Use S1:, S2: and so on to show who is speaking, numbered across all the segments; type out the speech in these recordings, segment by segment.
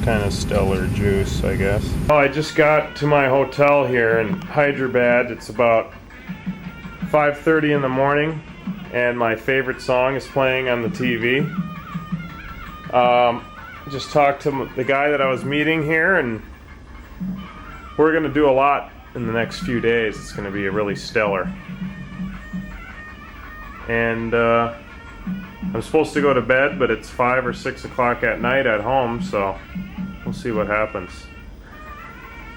S1: kind of stellar juice, I guess. Oh, I just got to my hotel here in Hyderabad. It's about 5:30 in the morning, and my favorite song is playing on the TV. Just talked to the guy that I was meeting here, and we're going to do a lot in the next few days. It's going to be really stellar. And I'm supposed to go to bed, but it's 5 or 6 o'clock at night at home, so we'll see what happens.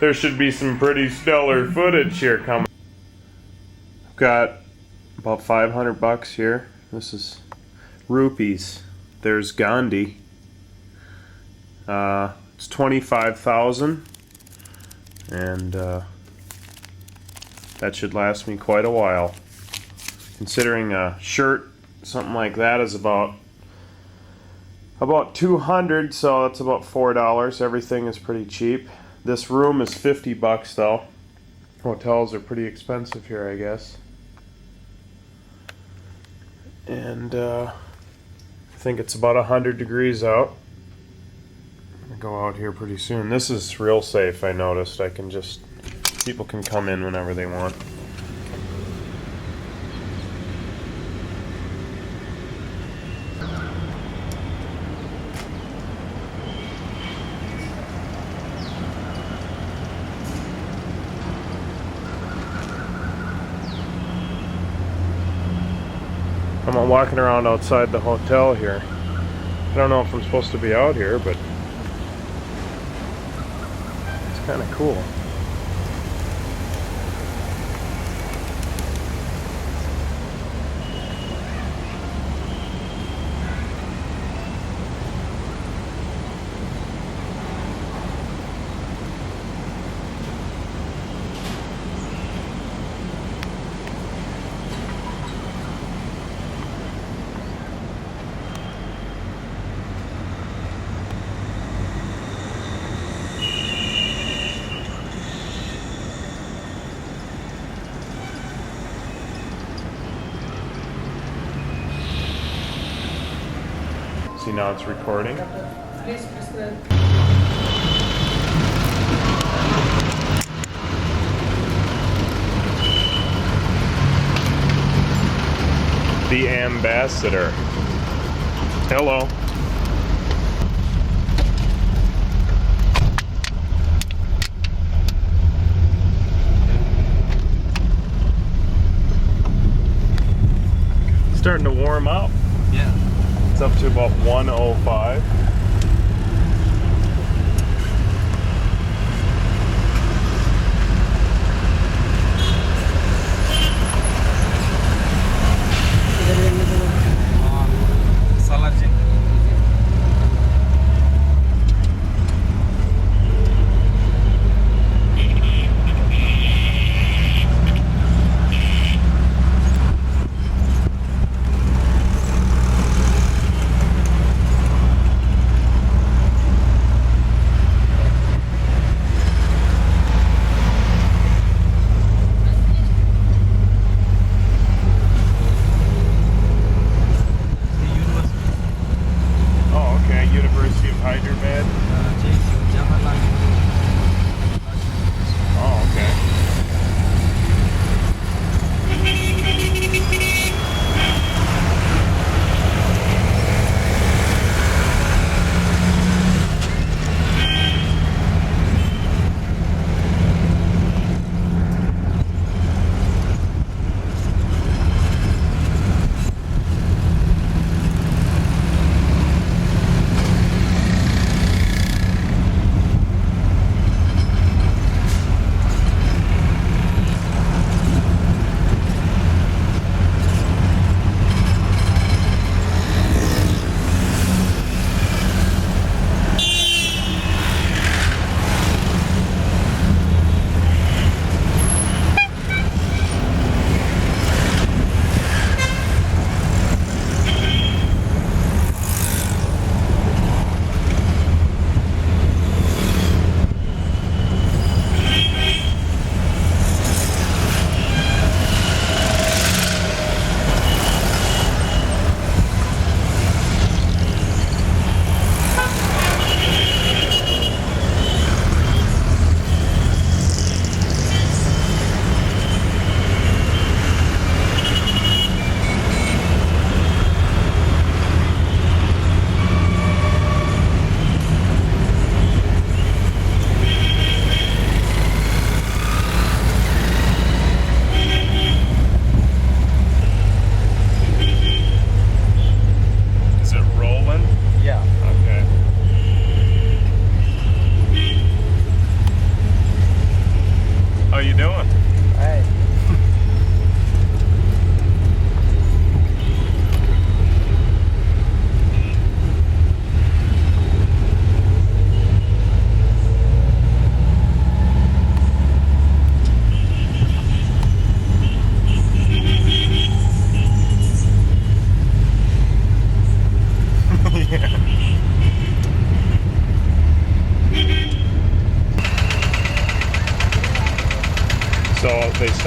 S1: There should be some pretty stellar footage here coming. I've got about 500 bucks here. This is rupees. There's Gandhi. It's 25,000, and that should last me quite a while. Considering a shirt, something like that, is about 200, so that's about $4. Everything is pretty cheap. This room is 50 bucks though. Hotels are pretty expensive here, I guess. And I think it's about 100 degrees out. I'm gonna go out here pretty soon. This is real safe, I noticed. People can come in whenever they want. I'm walking around outside the hotel here. I don't know if I'm supposed to be out here, but it's kind of cool. See, now it's recording.
S2: Please press the...
S1: The ambassador. Hello. Starting to warm up.
S3: Yeah.
S1: It's up to about 105.
S3: Salarjee.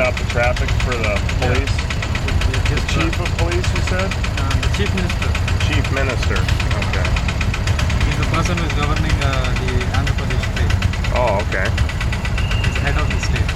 S1: stop the traffic for the police? The chief of police, you said?
S3: The chief minister.
S1: Chief minister. Okay.
S3: He's the person who is governing the Andhra Pradesh state.
S1: Oh, okay.
S3: He's the head of the state.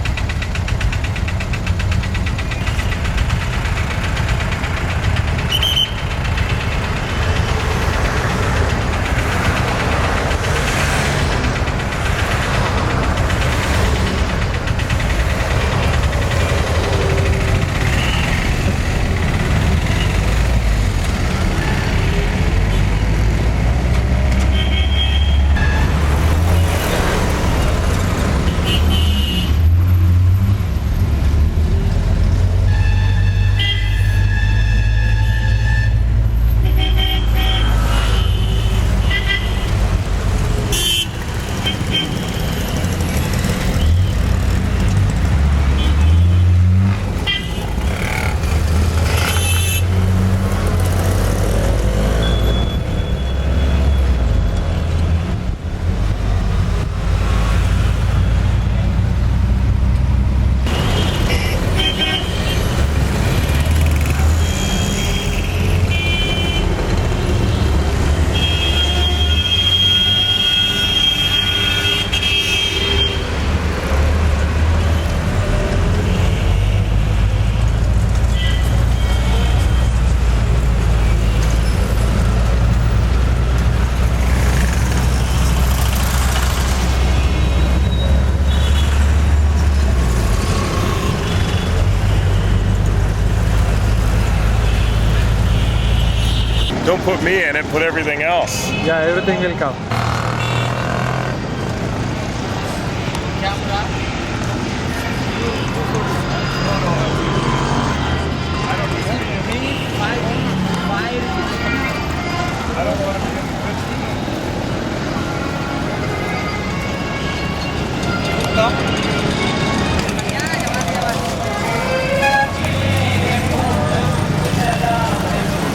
S1: Don't put me in it, put everything else.
S3: Yeah, everything will come.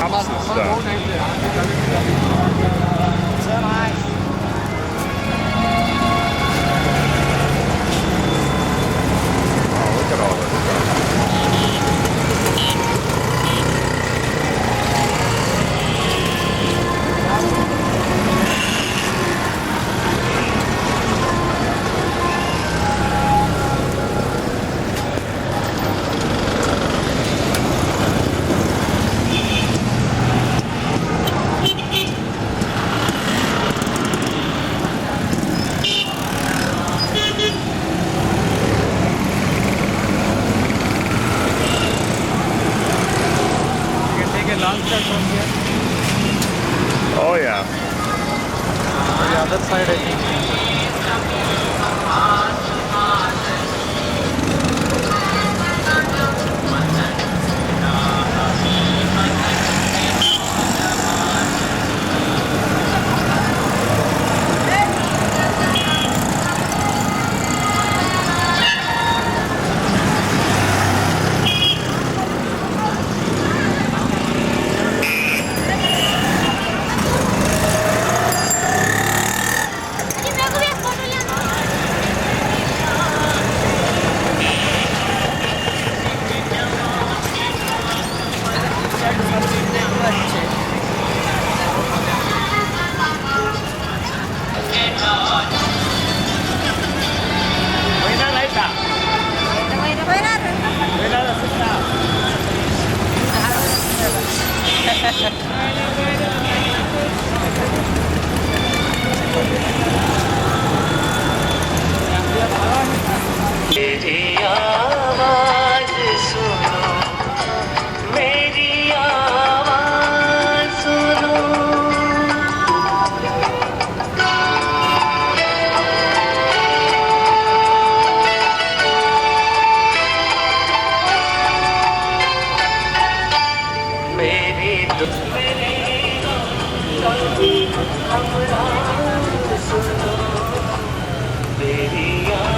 S1: Cups and stuff. Oh, look at all this stuff.
S3: You can take a long shot from here.
S1: Oh yeah.
S3: The other side, I think.
S2: मेरी आवाज़ सुनो, मेरी आवाज़ सुनो। मेरी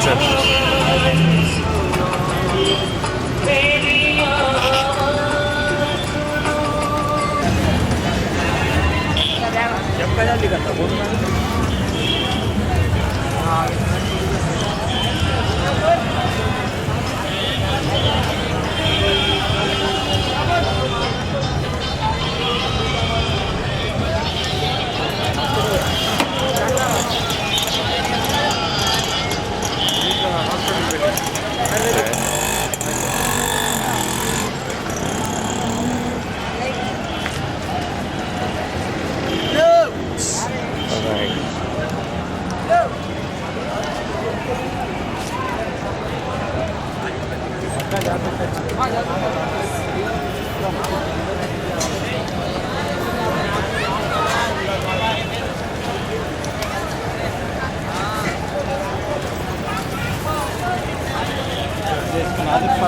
S2: हमराज़ सुनो, मेरी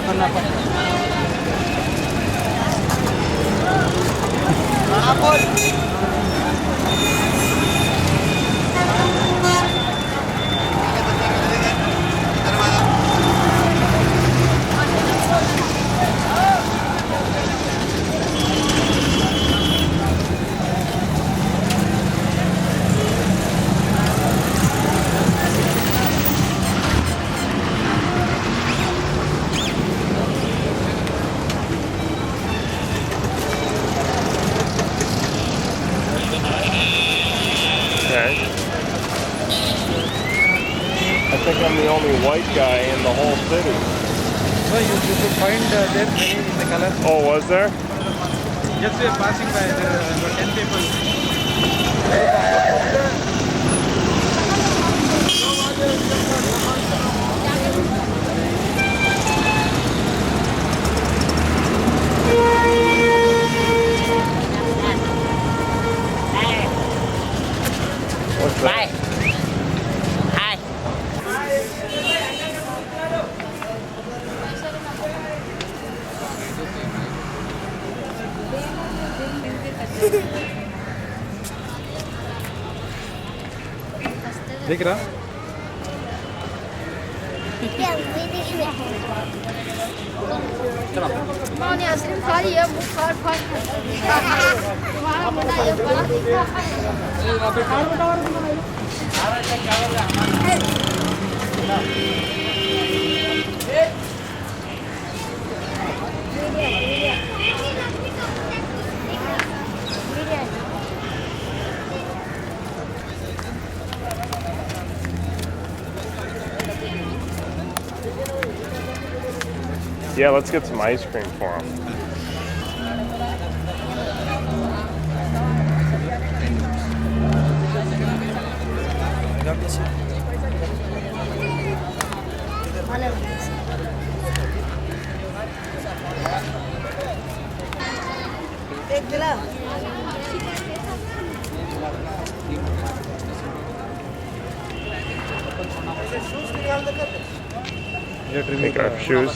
S3: करना पड़ता है।
S1: Okay. I think I'm the only white guy in the whole city.
S3: So you could find there many in the color.
S1: Oh, was there?
S3: Just passing by, there were 10 people.
S1: What's that?
S4: Hi.
S3: देख रहा
S5: मैंने ice cream खा लिया बुखार फाट तुम्हारा बड़ा ये बड़ा
S1: Yeah, let's get some ice cream for him.
S5: एक गिला
S1: Take our shoes.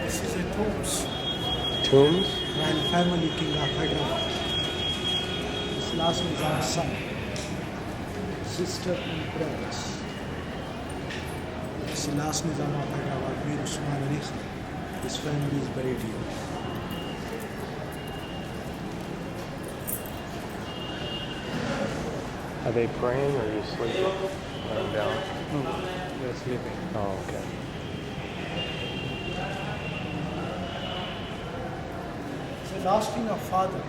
S6: This is a tombs.
S1: Tombs?
S6: Royal family king of Hyderabad. His last Nizam's son, sister and brothers. This is last Nizam of Hyderabad, Mir Usman Ali Khan. His family is buried here.
S1: Are they praying or just sleeping? Laying down?
S3: No, they're sleeping.
S1: Oh, okay.
S6: The last king of father,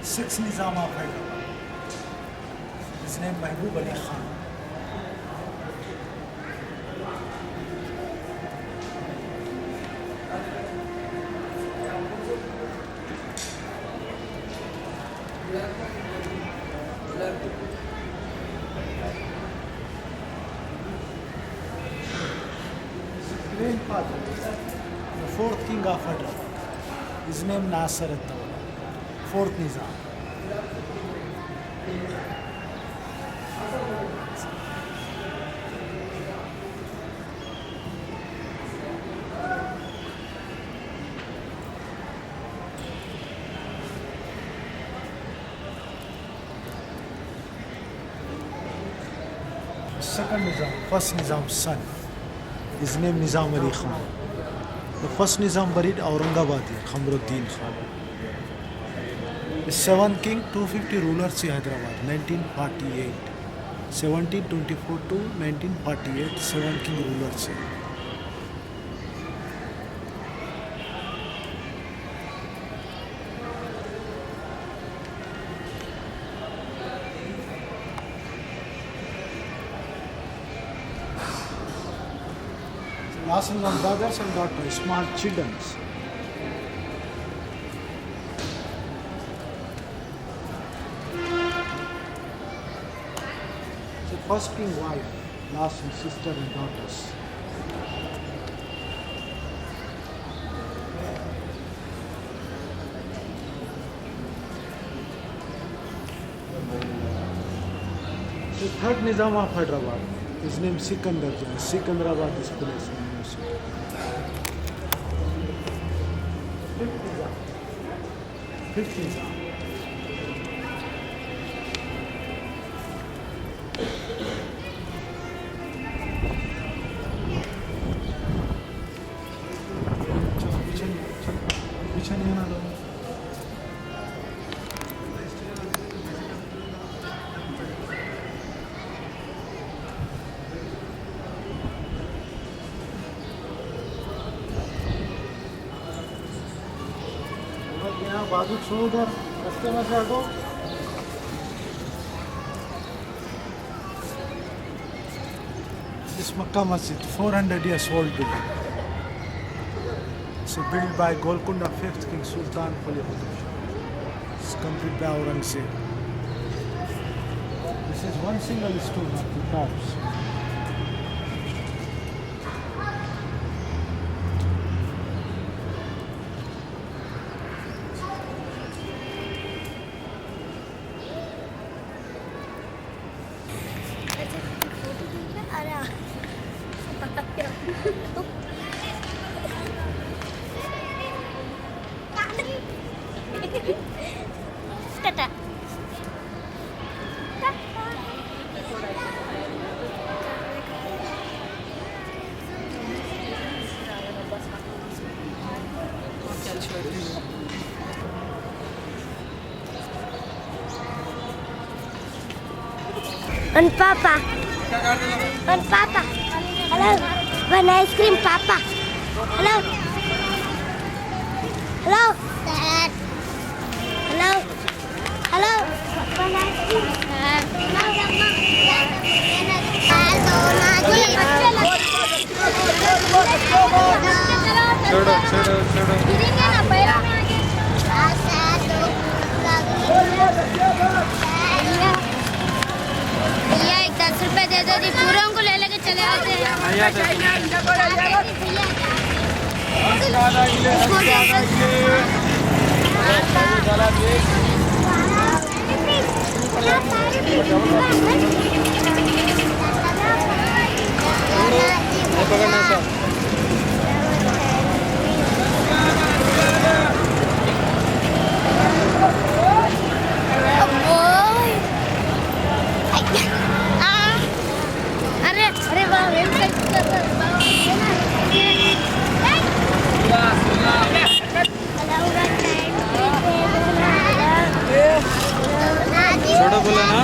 S6: sixth Nizam of Hyderabad. His name Mahbub Ali Khan. Grandfather, the fourth king of Hyderabad. His name Nasir al-Dawla, fourth Nizam. Second Nizam, first Nizam's son. His name Nizam Ali Khan. The first Nizam buried Aurangabad here, Khamruddin Khan. The seventh king, 250 rulers in Hyderabad, 1948. 1724 to 1948, seven king rulers here. Last Nizam brothers and daughters, small children. The first king wife, last sister and daughters. The third Nizam of Hyderabad, his name Sikandar Jan. Sikandrabad is place in University. Fifth Nizam. Which one you know? यहाँ बाजू छोड़ो उधर रास्ते में से हटो This Makkah Masjid, 400 years old building. So built by Golconda 5th King Sultan Quli. It's complete by Aurangzeb. This is one single stone of the tops.
S5: Tata. And Papa. And Papa. Hello. One ice cream, Papa. Hello. Hello. Dad. Hello. Hello. One ice cream. भैया एक 10 रुपए दे दो जी पूरे को ले लेके चले आते हैं अरे अरे
S3: छोड़ो बोला ना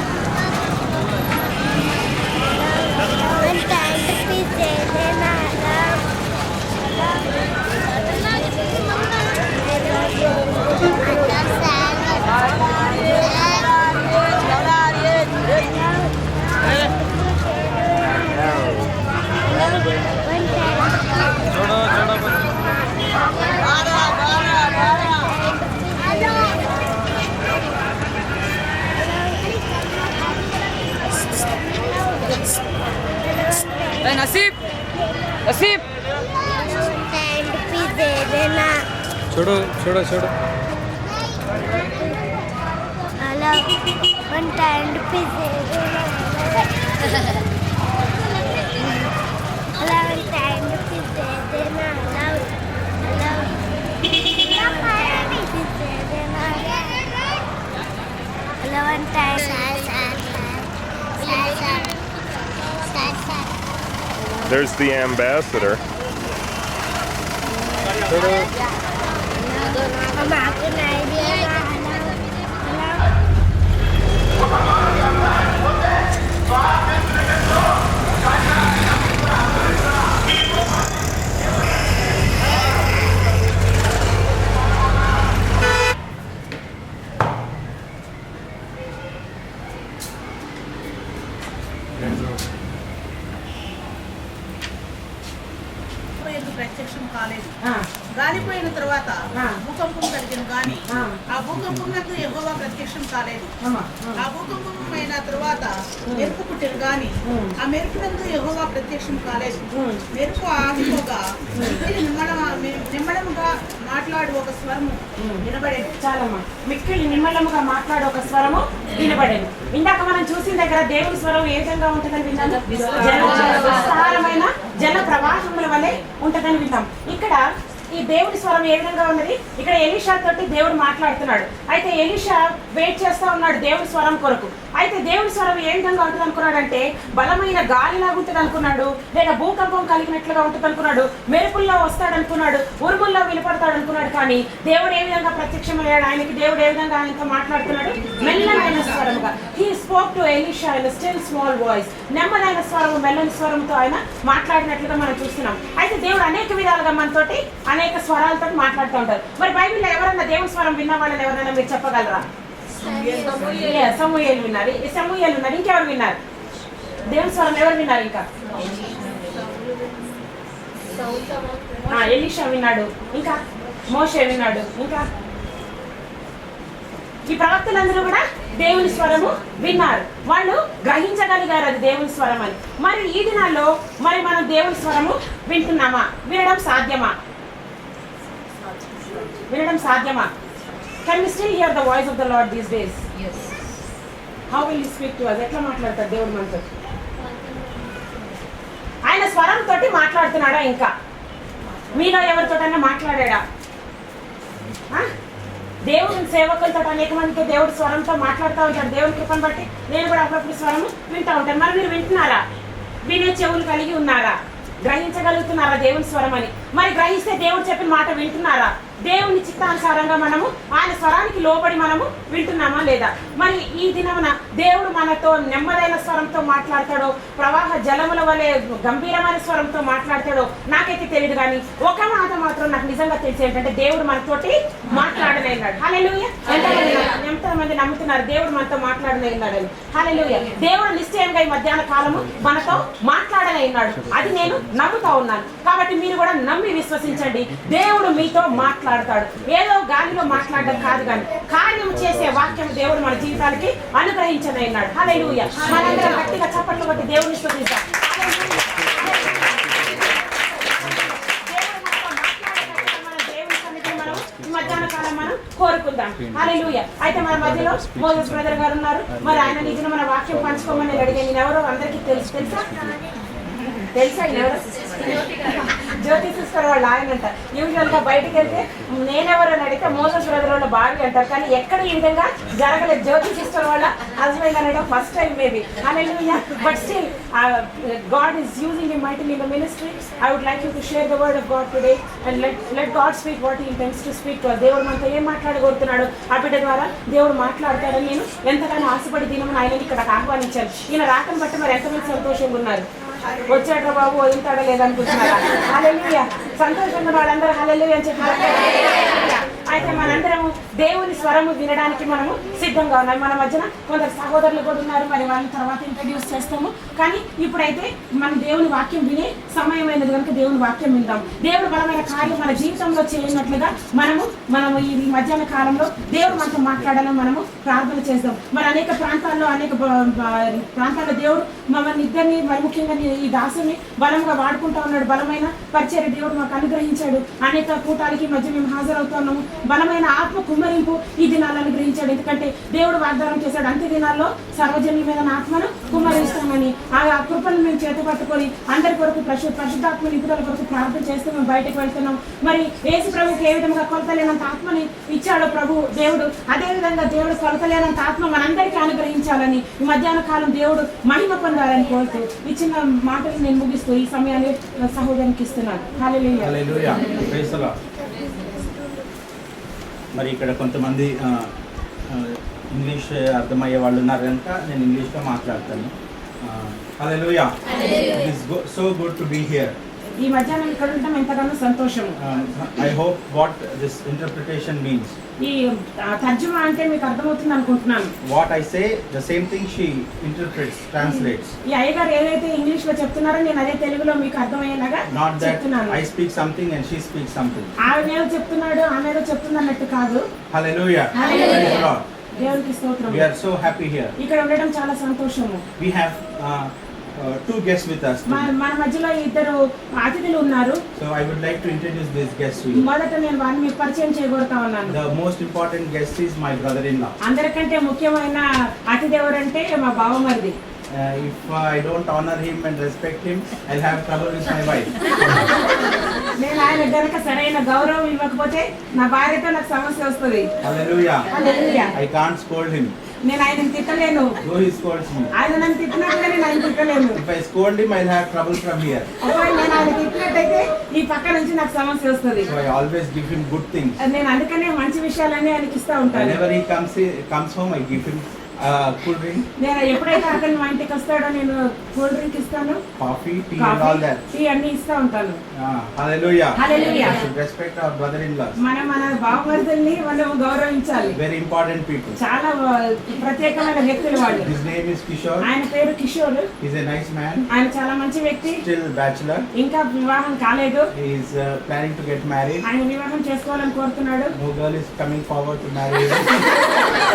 S3: छोड़ो नसीब नसीब छोड़ो छोड़ो छोड़ो
S5: hello one time pizza hello one time pizza देना hello hello one time
S1: There's the ambassador.
S5: हम आपको नहीं दिया
S7: ప్రత్యక్షం కాలేదు. గాలిపోయిన తర్వాత భూకంపం కలిగిన గాని ఆ భూకంపంకు యెహోవా ప్రత్యక్షం కాలేదు. ఆ భూకంపం అయిన తర్వాత మెరుపు పుట్టిన గాని ఆ మెరుపునందు యెహోవా ప్రత్యక్షం కాలేదు. మెరుపు ఆగిపోగా నిమ్మడముగా మాట్లాడు ఒక స్వరము వినబడేది.
S8: చాలమ్మా, మిక్కిలి నిమ్మలముగా మాట్లాడు ఒక స్వరము వినబడేది. ఇందాక మనం చూసిన దగ్గర దేవుని స్వరం ఏ విధంగా ఉంటుందని విన్నాము, విస్తారమైన జల ప్రవాహముల వలె ఉంటుందని విన్నాం. ఇక్కడ ఈ దేవుని స్వరం ఏ విధంగా ఉన్నది, ఇక్కడ ఎలీషా తోటి దేవుడు మాట్లాడుతున్నాడు. అయితే ఎలీషా వెయిట్ చేస్తా ఉన్నాడు దేవుని స్వరం కొరకు. అయితే దేవుని స్వరం ఏ విధంగా ఉంటుంది అనుకున్నాడంటే బలమైన గాలిలాగా ఉంటుంది అనుకున్నాడు, లేదా భూకంపం కలిగినట్లుగా ఉంటుంది అనుకున్నాడు, మెరుపుల్లో వస్తాడు అనుకున్నాడు, ఉరుముల్లో వినపడతాడు అనుకున్నాడు. కానీ దేవుడు ఏ విధంగా ప్రత్యక్షమయ్యాడు ఆయనకి, దేవుడు ఏ విధంగా ఆయనతో మాట్లాడుతున్నాడు, మెల్లనైన స్వరముగా. He spoke to Elisha in still small voice. నెమ్మదైన స్వరము, మెల్లని స్వరంతో ఆయన మాట్లాడినట్లుగా మనం చూస్తున్నాం. అయితే దేవుడు అనేక విధాలుగా మనతోటి అనేక స్వరాలతో మాట్లాడుతూ ఉంటారు. మరి బైబిల్లో ఎవరన్నా దేవుని స్వరం విన్న వాళ్ళని ఎవరైనా మీరు చెప్పగలరా? సమూయేలు విన్నారు, సమూయేలు విన్నారు. ఇంకెవరు విన్నారు దేవుని స్వరం? ఎవరు విన్నారు? ఇంకా ఎలీషా విన్నాడు, ఇంకా మోషే విన్నాడు, ఇంకా ఈ ప్రవక్తలందరూ కూడా దేవుని స్వరము విన్నారు. వాళ్ళు గ్రహించగలిగారు అది దేవుని స్వరం అని. మరి ఈ దినాల్లో మరి మనం దేవుని స్వరము వింటున్నామా? వినడం సాధ్యమా? వినడం సాధ్యమా? Can we still hear the voice of the Lord these days? Yes. How will He speak to us? ఎట్లా మాట్లాడతాడు దేవుడు మనతో? ఆయన స్వరం తోటి మాట్లాడుతున్నాడా? ఇంకా మీలో ఎవరితోటైనా మాట్లాడా? దేవుని సేవకులతో అనేక మందితో దేవుడి స్వరంతో మాట్లాడుతూ ఉంటాడు. దేవుని కృపను బట్టి నేను కూడా అప్పుడప్పుడు స్వరం వింటూ ఉంటాను. మరి మీరు వింటున్నారా? వినే చెవులు కలిగి ఉన్నారా? గ్రహించగలుగుతున్నారా దేవుని స్వరం అని? మరి గ్రహిస్తే దేవుడు చెప్పిన మాట వింటున్నారా? దేవుని చిత్తానుసారంగా మనము ఆయన స్వరానికి లోబడి మనము వింటున్నామా లేదా? మరి ఈ దినమున దేవుడు మనతో నెమ్మదైన స్వరంతో మాట్లాడతాడో, ప్రవాహ జలముల వలె గంభీరమైన స్వరంతో మాట్లాడతాడో నాకైతే తెలియదు. కానీ ఒక మాట మాత్రం నాకు నిజంగా తెలిసి ఏంటంటే దేవుడు మనతోటి మాట్లాడలేన్నాడు. హల్లెలూయా. ఎంతమంది నమ్ముతున్నారు దేవుడు మనతో మాట్లాడలేన్నాడని? హల్లెలూయా. దేవుడు నిశ్చయంగా ఈ మధ్యాహ్న కాలము మనతో మాట్లాడలేన్నాడు. అది నేను నమ్ముతా ఉన్నాను. కాబట్టి మీరు కూడా నమ్మి విశ్వసించండి. దేవుడు మీతో మాట్లాడతాడు. ఏదో గాలిలో మాట్లాడడం కాదు, కానీ కార్యం చేసే వాక్యం దేవుడు మన జీవితాలకి అనుగ్రహించనన్నాడు. హల్లెలూయా. మనందరం గట్టిగా చప్పట్లు కొట్టి దేవుని స్తుతిద్దాం. మధ్యాహ్న కాలం మనం కోరుకుందాం. హల్లెలూయా. అయితే మన మధ్యలో మోసెస్ బ్రదర్ గారు ఉన్నారు. మరి ఆయన నిజంగా మన వాక్యం పంచుకోమని అడిగాను. నేను ఎవరో అందరికీ తెలుసా? ఎవరు? జ్యోతి సిస్టర్ వాళ్ళు ఆయన అంటారు. యూజువల్ గా బయటకు వెళ్తే నేనెవరు అని అడిగితే మోసెస్ బ్రదర్ వాళ్ళ భార్య అంటారు. కానీ ఎక్కడ ఈ విధంగా జరగలేదు. జ్యోతి సిస్టర్ వాళ్ళ హస్బెండ్ అనడం first time maybe. Hallelujah. But still God is using him mightily in the ministry. I would like you to share the word of God today and let God speak what he intends to speak to us. దేవుడు మనతో ఏం మాట్లాడగలుగుతున్నాడు ఆ బిడ్డ ద్వారా దేవుడు మాట్లాడతాడని నేను ఎంతగానో ఆశపడి దినమున ఆయనని ఇక్కడ ఆహ్వానించాను. ఈయన రాకని బట్టి మరి ఎంతమంది సంతోషంగా ఉన్నారు? వచ్చాడ్రా బాబు వదులుతాడో లేదనుకుంటున్నారా? హల్లెలూయా. సంతోషంగా వాళ్ళందరూ హల్లెలూయా అని చెప్పారు. అయితే మనందరము దేవుని స్వరము వినడానికి మనము సిద్ధంగా ఉన్నాం. మన మధ్యన కొందరు సహోదరులు కూడా ఉన్నారు. మరి వాళ్ళని తర్వాత ఇంట్రడ్యూస్ చేస్తాము. కానీ ఇప్పుడైతే మనం దేవుని వాక్యం వినే సమయమైనది కనుక దేవుని వాక్యం విందాం. దేవుడు బలమైన కార్యం మన జీవితంలో చేయనట్లుగా మనము ఈ మధ్యాహ్న కాలంలో దేవుడు మనతో మాట్లాడాలని మనము ప్రార్థన చేద్దాం. మరి అనేక ప్రాంతాల్లో దేవుడు మమ్మల్ని ఇద్దరిని, మరి ముఖ్యంగా ఈ దాసుని బలంగా వాడుకుంటా ఉన్నాడు. బలమైన పరిచర్య దేవుడు మాకు అనుగ్రహించాడు. అనేక కూటాలకి మధ్య మేము హాజరవుతున్నాము. బలమైన ఆత్మ కుమ్మరింపు ఈ దినాలను అనుగ్రహించాడు. ఎందుకంటే దేవుడు వాగ్దానం చేశాడు, అంత్య దినాల్లో సర్వజనుల మీద ఆత్మను కుమ్మరిస్తామని. ఆ కృపను మేము చేతి పట్టుకొని అందరి కొరకు పరిశుద్ధాత్మ నిపుణుల కొరకు ప్రార్థన చేస్తూ మేము బయటకు వెళ్తున్నాం. మరి యేసు ప్రభుకి ఏ విధంగా కొలతలేనంత ఆత్మని ఇచ్చాడో ప్రభు దేవుడు, అదేవిధంగా దేవుడు కొలతలేనంత ఆత్మ మనందరికీ అనుగ్రహించాలని ఈ మధ్యాహ్న కాలం దేవుడు మహిమ పొందాలని కోరుతూ ఈ చిన్న మాటలు నేను ముగిస్తూ ఈ సమయాన్ని సహోదరునికి ఇస్తున్నాను. హల్లెలూయా.
S9: మరి ఇక్కడ కొంతమంది ఇంగ్లీష్ అర్థమయ్యే వాళ్ళు ఉన్నారు కనుక నేను ఇంగ్లీష్లో మాట్లాడతాను. హల్లెలూయా. It is so good to be here.
S8: ఈ మధ్యాహ్నం ఇక్కడ ఉండటం ఎంతగానో సంతోషము.
S9: I hope what this interpretation means.
S8: ఈ తర్జుమా అంటే మీకు అర్థమవుతుంది అనుకుంటున్నాను.
S9: What I say, the same thing she interprets, translates.
S8: ఈ అయ్యగారు ఏదైతే ఇంగ్లీష్ లో చెప్తున్నారో నేను అదే తెలుగులో మీకు అర్థమయ్యేలాగా
S9: Not that
S8: చెప్తున్నాను.
S9: I speak something and she speaks something.
S8: ఆయన ఏదో చెప్తున్నాడు ఆమె ఏదో చెప్తుంది అన్నట్టు కాదు.
S9: Hallelujah.
S8: Hallelujah.
S9: Praise the Lord.
S8: దేవునికి స్తోత్రం.
S9: We are so happy here.
S8: ఇక్కడ ఉండడం చాలా సంతోషము.
S9: We have two guests with us today.
S8: మన మధ్యలో ఇద్దరు అతిథులు ఉన్నారు.
S9: So I would like to introduce these guests to you.
S8: మొదట నేను వారిని మీకు పరిచయం చేయగోరుతా ఉన్నాను.
S9: The most important guest is my brother-in-law.
S8: అందరికంటే ముఖ్యమైన అతిథి ఎవరంటే మా బావమరిది.
S9: If I don't honor him and respect him, I'll have trouble with my wife.
S8: నేను ఆయన గనక సరైన గౌరవం ఇవ్వకపోతే నా భార్యతో నాకు సమస్య వస్తుంది.
S9: Hallelujah.
S8: Hallelujah.
S9: I can't scold him.
S8: నేను ఆయనను తిట్టలేను.
S9: Though he scolds me.
S8: ఆయన నన్ను తిట్టినట్టుగా నేను ఆయన తిట్టలేను.
S9: If I scold him, I'll have trouble from here.
S8: ఒకవేళ నేను ఆయన తిట్టినట్టయితే ఈ పక్క నుంచి నాకు సమస్య వస్తుంది.
S9: So I always give him good things.
S8: నేను అందుకనే మంచి విషయాలన్నీ ఆయనకి ఇస్తా ఉంటాను.
S9: Whenever he comes home, I give him cool drink,
S8: నేను ఎప్పుడైతే అతను మా ఇంటికి వస్తాడో నేను కూల్ డ్రింక్ ఇస్తాను,
S9: coffee, tea, and all that.
S8: Tea అన్ని ఇస్తా ఉంటాను.
S9: Hallelujah.
S8: Hallelujah.
S9: We should respect our brother-in-laws.
S8: మన బావమరుదుల్ని మనం గౌరవించాలి.
S9: Very important people.
S8: చాలా ప్రత్యేకమైన వ్యక్తులు వాళ్ళు.
S9: His name is Kishore.
S8: ఆయన పేరు Kishore.
S9: He's a nice man.
S8: ఆయన చాలా మంచి వ్యక్తి.
S9: Still bachelor.
S8: ఇంకా వివాహం కాలేదు.
S9: He is planning to get married.
S8: ఆయన వివాహం చేసుకోవాలని కోరుతున్నాడు.
S9: No girl is coming forward to marry him.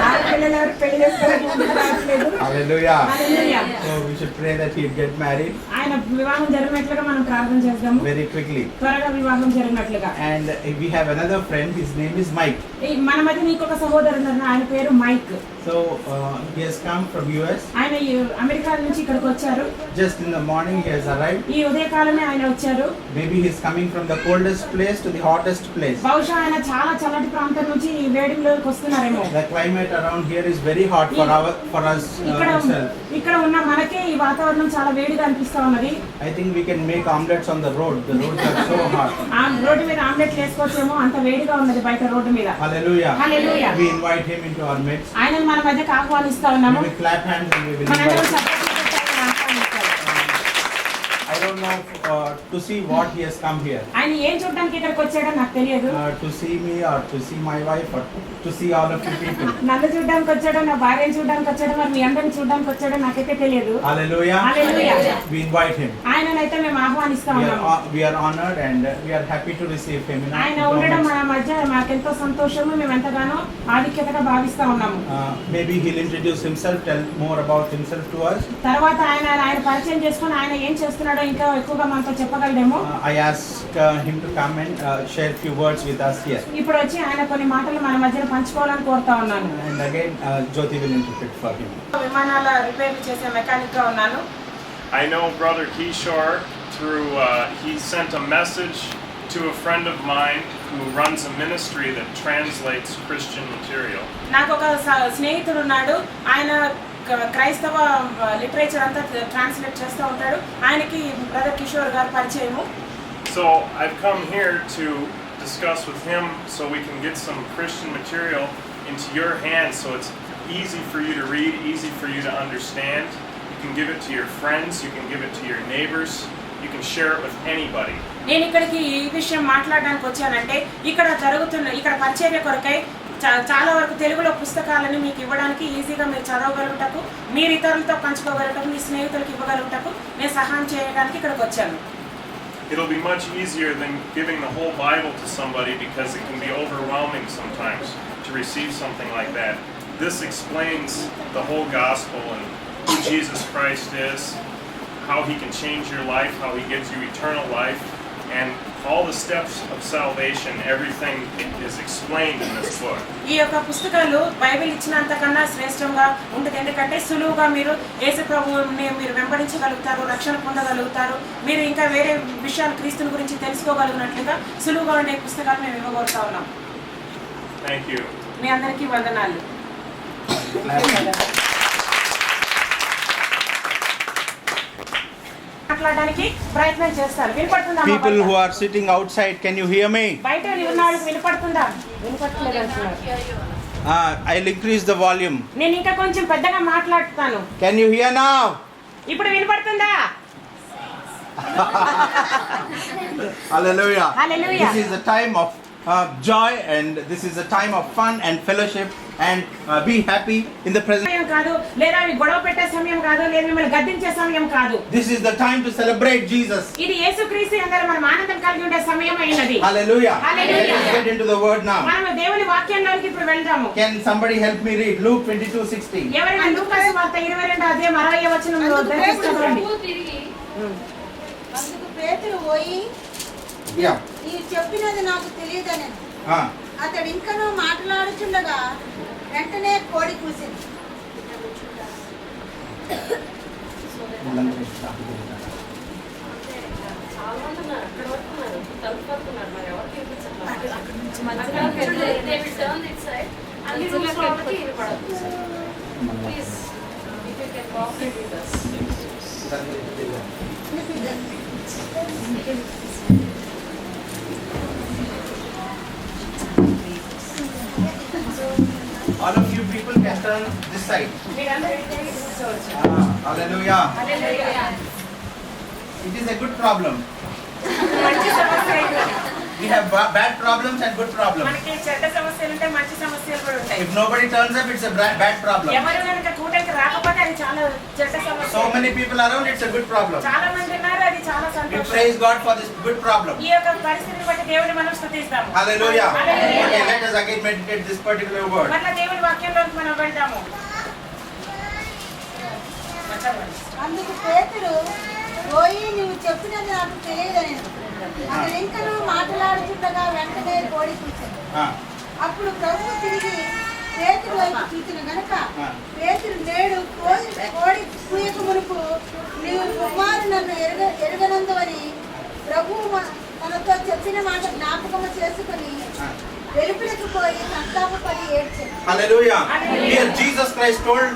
S8: ఆడపిల్లలు ఎవరు పెళ్లి చేసుకోవడానికి ముందుకు రావట్లేదు.
S9: Hallelujah.
S8: Hallelujah.
S9: So we should pray that he get married
S8: ఆయన వివాహం జరిగినట్లుగా మనం ప్రార్థన చేద్దాము.
S9: very quickly.
S8: త్వరగా వివాహం జరిగినట్లుగా.
S9: And we have another friend. His name is Mike.
S8: మన మధ్య ఇంకొక సహోదరుడు ఉన్నారు. ఆయన పేరు Mike.
S9: So he has come from US.
S8: ఆయన అమెరికా నుంచి ఇక్కడికి వచ్చారు.
S9: Just in the morning he has arrived.
S8: ఈ ఉదయకాలమే ఆయన వచ్చారు.
S9: Maybe he is coming from the coldest place to the hottest place.
S8: బహుశా ఆయన చాలా చల్లటి ప్రాంతం నుంచి ఈ వేడిలోకి వస్తున్నారేమో.
S9: The climate around here is very hot for us itself.
S8: ఇక్కడ ఉన్న మనకే ఈ వాతావరణం చాలా వేడిగా అనిపిస్తా ఉన్నది.
S9: I think we can make omelets on the road. The roads are so hot.
S8: ఆ రోడ్డు మీద ఆమ్లెట్ వేసుకోవచ్చేమో, అంత వేడిగా ఉన్నది బయట రోడ్డు మీద.
S9: Hallelujah.
S8: Hallelujah.
S9: We invite him into our midst.
S8: ఆయన మన మధ్యకి ఆహ్వానిస్తా ఉన్నాము.
S9: We will clap hands and we will
S8: మనందరం
S9: invite him.
S8: చప్పట్లు కొట్టి ఆయన ఆహ్వానిస్తాము.
S9: I don't know to see what he has come here.
S8: ఆయన ఏం చూడడానికి ఇక్కడికి వచ్చాడో నాకు తెలియదు.
S9: To see me or to see my wife or to see all of you people.
S8: నన్ను చూడడానికి వచ్చాడో, నా భార్యను చూడడానికి వచ్చాడో, మరి మీ అందరిని చూడడానికి వచ్చాడో నాకైతే తెలియదు.
S9: Hallelujah.
S8: Hallelujah.
S9: We invite him.
S8: ఆయననైతే మేము ఆహ్వానిస్తా ఉన్నాము.
S9: We are honored and we are happy to receive him.
S8: ఆయన ఉండడం మన మధ్య మాకెంతో సంతోషము. మేము ఎంతగానో ఆధిక్యతగా భావిస్తా ఉన్నాము.
S9: Maybe he'll introduce himself, tell more about himself to us.
S8: తర్వాత ఆయన పరిచయం చేసుకొని ఆయన ఏం చేస్తున్నాడో ఇంకా ఎక్కువగా మనతో చెప్పగలడేమో.
S9: I ask him to come and share few words with us here.
S8: ఇప్పుడు వచ్చి ఆయన కొన్ని మాటలు మన మధ్యన పంచుకోవాలని కోరుతా ఉన్నాను.
S9: And again Jyoti will interpret for him.
S8: విమానాల రిపేర్ చేసే మెకానిక్ గా ఉన్నాను.
S1: I know Brother Kishore through, he sent a message to a friend of mine who runs a ministry that translates Christian material.
S8: నాకు ఒక స్నేహితుడు ఉన్నాడు. ఆయన క్రైస్తవ లిటరేచర్ అంతా ట్రాన్స్లేట్ చేస్తూ ఉంటాడు. ఆయనకి బ్రదర్ కిషోర్ గారు పరిచయము.
S1: So I've come here to discuss with him so we can get some Christian material into your hands so it's easy for you to read, easy for you to understand. You can give it to your friends, you can give it to your neighbors, you can share it with anybody.
S8: నేను ఇక్కడికి ఈ విషయం మాట్లాడడానికి వచ్చానంటే ఇక్కడ పరిచర్య కొరకై చాలా వరకు తెలుగులో పుస్తకాలను మీకు ఇవ్వడానికి, ఈజీగా మీరు చదవగలుగుటకు, మీరు ఇతరులతో పంచుకోగలుగుటకు, మీ స్నేహితులకు ఇవ్వగలుగుటకు నేను సహాయం చేయడానికి ఇక్కడికి వచ్చాను.
S1: It'll be much easier than giving the whole Bible to somebody because it can be overwhelming sometimes to receive something like that. This explains the whole gospel and who Jesus Christ is, how he can change your life, how he gives you eternal life, and all the steps of salvation. Everything is explained in this book.
S8: ఈ యొక్క పుస్తకాలు Bible ఇచ్చినంతకన్నా శ్రేష్టంగా ఉంటుంది. ఎందుకంటే సులువుగా మీరు యేసు ప్రభువుని మీరు వెంబడించగలుగుతారు, రక్షణ పొందగలుగుతారు, మీరు ఇంకా వేరే విషయాలు క్రీస్తుని గురించి తెలుసుకోగలిగినట్లుగా సులువుగా ఉండే పుస్తకాలు మేము ఇవ్వగలుగుతా ఉన్నాం.
S1: Thank you.
S8: మీ అందరికీ వందనాలు. మాట్లాడడానికి ప్రయత్నం చేస్తారు. వినపడుతుందా?
S9: People who are sitting outside, can you hear me?
S8: బయట ఉన్న వాళ్ళకి వినపడుతుందా? వినపడట్లేదు అంటున్నారు.
S9: I'll increase the volume.
S8: నేను ఇంకా కొంచెం పెద్దగా మాట్లాడుతాను.
S9: Can you hear now?
S8: ఇప్పుడు వినపడుతుందా?
S9: Hallelujah.
S8: Hallelujah.
S9: This is a time of joy, and this is a time of fun and fellowship, and be happy in the presence.
S8: సమయం కాదు, లేదా అవి గొడవ పెట్టే సమయం కాదు, లేదా మిమ్మల్ని గద్దించే సమయం కాదు.
S9: This is the time to celebrate Jesus.
S8: ఇది యేసుక్రీస్తు యందు మనం ఆనందం కలిగి ఉండే సమయం అయినది.
S9: Hallelujah.
S8: Hallelujah.
S9: Let's get into the word now.
S8: మనం దేవుని వాక్యంలోకి ఇప్పుడు వెళ్దాము.
S9: Can somebody help me read Luke 22:16?
S8: ఎవరైనా లూకా సువార్త 22:60 చదవండి.
S7: అందుకు పేతురు పోయి
S9: Yeah.
S7: ఈ చెప్పినది నాకు తెలియదని
S9: Ah.
S7: అతడు ఇంకనూ మాట్లాడుచుండగా వెంటనే కోడి కూసింది.
S9: All of you people can turn this side.
S8: మీరందరూ ఇక్కడికి కూర్చోవచ్చు.
S9: Hallelujah.
S8: Hallelujah.
S9: It is a good problem.
S8: మంచి సమస్య ఇది.
S9: We have bad problems and good problems.
S8: మనకి చెడ్డ సమస్యలు ఉంటాయి, మంచి సమస్యలు కూడా ఉంటాయి.
S9: If nobody turns up, it's a bad problem.
S8: ఎవరు కనుక కూటమికి రాకపోతే అది చాలా చెడ్డ సమస్య.
S9: So many people around, it's a good problem.
S8: చాలా మంది ఉన్నారు, అది చాలా
S9: We
S8: సంతోషం.
S9: praise God for this good problem.
S8: ఈ యొక్క పరిస్థితిని బట్టి దేవుని మనం స్తుతిస్తాము.
S9: Hallelujah.
S8: Hallelujah.
S9: Okay, let us again meditate this particular word.
S8: మళ్ళా దేవుని వాక్యంలోకి మనం వెళ్దాము.
S7: అందుకు పేతురు పోయి నువ్వు చెప్పినది నాకు తెలియదని అతడు ఇంకనూ మాట్లాడుచుండగా వెంటనే కోడి కూసింది.
S9: Ah.
S7: అప్పుడు ప్రభువు తిరిగి పేతురు వైపు చూసిన గనుక పేతురు నేడు కోడి కూయక మునుపు నీవు కుమారు నన్ను ఎరుగనందువని ప్రభువు తనతో చెప్పిన మాట జ్ఞాపకము చేసుకుని వెలుపులకు పోయి సంతాపపడి ఏడ్చాడు.
S9: Hallelujah. Here Jesus Christ told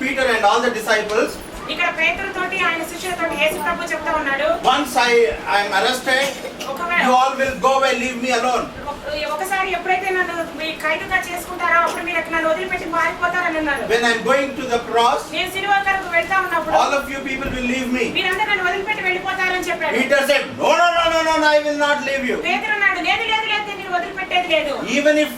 S9: Peter and all the disciples,
S8: ఇక్కడ పేతురుతోటి ఆయన శిష్యులతోటి యేసు ప్రభు చెప్తా ఉన్నాడు,
S9: once I am arrested, you all will go away, leave me alone.
S8: ఒకసారి ఎప్పుడైతే నన్ను మీ ఖైదుగా చేసుకుంటారో అప్పుడు మీరు నన్ను వదిలిపెట్టి మారిపోతారని అన్నారు.
S9: When I am going to the cross,
S8: నేను సిలువ వద్దకు వెళ్తా ఉన్నప్పుడు
S9: all of you people will leave me.
S8: మీరందరూ నన్ను వదిలిపెట్టి వెళ్ళిపోతారని చెప్పాడు.
S9: Peter said, no, no, no, no, no, no, I will not leave you.
S8: పేతురు అన్నాడు, లేదు లేదు లేదు, నేను వదిలిపెట్టేది లేదు.
S9: Even if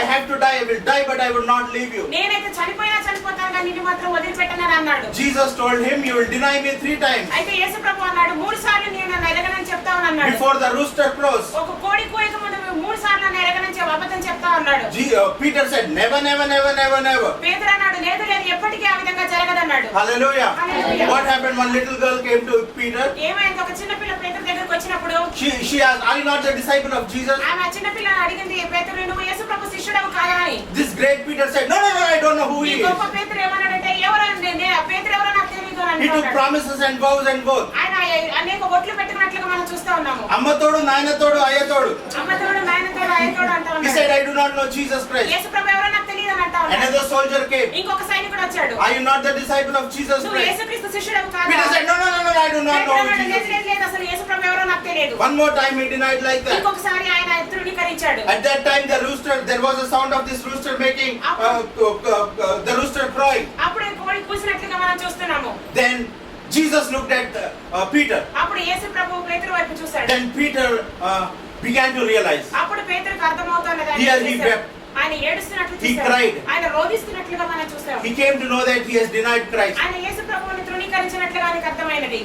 S9: I have to die, I will die, but I will not leave you.
S8: నేనైతే చనిపోయినా చనిపోతాను కానీ నిన్ను మాత్రం వదిలిపెట్టనని అన్నాడు.
S9: Jesus told him, you will deny me 3 times.
S8: అయితే యేసు ప్రభు అన్నాడు, 3 సార్లు నేను నన్ను ఎరగనని చెప్తావు అన్నాడు.
S9: Before the rooster crows.
S8: ఒక కోడి కూయక ముందు 3 సార్లు నన్ను ఎరగనని అబద్ధం చెప్తా అన్నాడు.
S9: Peter said, never, never, never, never, never.
S8: పేతురు అన్నాడు, లేదు లేదు, ఎప్పటికీ ఆ విధంగా జరగదన్నాడు.
S9: Hallelujah.
S8: Hallelujah.
S9: What happened? One little girl came to Peter.
S8: ఏమైంది? ఒక చిన్న పిల్ల పేతురు దగ్గరికి వచ్చినప్పుడు
S9: She asked, are you not the disciple of Jesus?
S8: ఆమె ఆ చిన్న పిల్ల అడిగింది, పేతురు నువ్వు యేసు ప్రభు శిష్యుడవు కాదా అని.
S9: This great Peter said, no, no, no, I don't know who
S8: ఈ
S9: he is.
S8: గొప్ప పేతురు ఏమన్నాడంటే, పేతురు ఎవరో నాకు తెలియదు అని
S9: He took
S8: అంటున్నాడు.
S9: promises and vows and both.
S8: ఆయన అనేక ఒట్లు పెట్టుకున్నట్లుగా మనం చూస్తా ఉన్నాము.
S9: అమ్మతోడు నాయనతోడు అయ్యతోడు.
S8: అమ్మతోడు నాయనతోడు ఆయనతోడు అంటా
S9: He
S8: ఉన్నాడు.
S9: said, I do not know Jesus Christ.
S8: యేసు ప్రభు ఎవరో నాకు తెలియదు అని అంటా ఉన్నాడు.
S9: Another soldier came.
S8: ఇంకొక సైనికుడు వచ్చాడు,
S9: Are you not the disciple of Jesus
S8: నువ్వు
S9: Christ?
S8: యేసుక్రీస్తు శిష్యుడవు కాదా?
S9: Peter said, no, no, no, no, I do not
S8: పేతురు
S9: know
S8: అన్నాడు, లేదు
S9: Jesus.
S8: లేదు లేదు, అసలు యేసు ప్రభు ఎవరో నాకు తెలియదు.
S9: One more time he denied like that.
S8: ఇంకొకసారి ఆయన తృణీకరించాడు.
S9: At that time there was a sound of this rooster making, the rooster crowing.
S8: అప్పుడే కోడి కూసినట్లుగా మనం చూస్తున్నాము.
S9: Then Jesus looked at Peter.
S8: అప్పుడు యేసు ప్రభు పేతురు వైపు చూశాడు.
S9: Then Peter began to realize.
S8: అప్పుడు పేతురుకు అర్థమవుతున్నది, ఆయన
S9: Here he
S8: చూశాడు.
S9: wept.
S8: ఆయన ఏడుస్తున్నట్లు
S9: He
S8: చూశాడు.
S9: cried.
S8: ఆయన రోదిస్తున్నట్లుగా మనం చూస్తాం.
S9: He came to know that he has denied Christ.
S8: ఆయన యేసు ప్రభువుని తృణీకరించినట్లుగా ఆయనకు అర్థమైనది.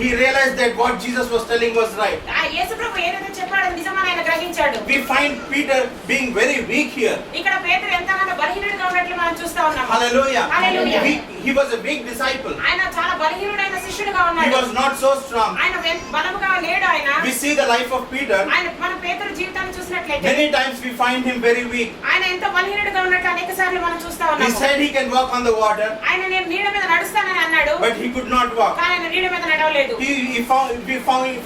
S9: He realized that what Jesus was telling was right.
S8: ఆ యేసు ప్రభు ఏదైతే చెప్పాడో నిజమని ఆయన గ్రహించాడు.
S9: We find Peter being very weak here.
S8: ఇక్కడ పేతురు ఎంతగానో బలహీనుడిగా ఉన్నట్లు మనం చూస్తా ఉన్నాము.
S9: Hallelujah.
S8: Hallelujah.
S9: He was a weak disciple.
S8: ఆయన చాలా బలహీనుడైన శిష్యుడిగా
S9: He
S8: ఉన్నాడు.
S9: was not so strong.
S8: ఆయన బలముగా లేడు. ఆయన
S9: We see the life of Peter.
S8: మన పేతురు జీవితాన్ని చూసినట్లయితే
S9: Many times we find him very weak.
S8: ఆయన ఎంత బలహీనుడిగా ఉన్నట్టు అనేక సార్లు మనం చూస్తా
S9: He
S8: ఉన్నాము.
S9: said he can walk on the water,
S8: ఆయన నేను నీడ మీద నడుస్తానని అన్నాడు,
S9: but he could not walk.
S8: కానీ ఆయన నీడ మీద నడవలేదు.
S9: We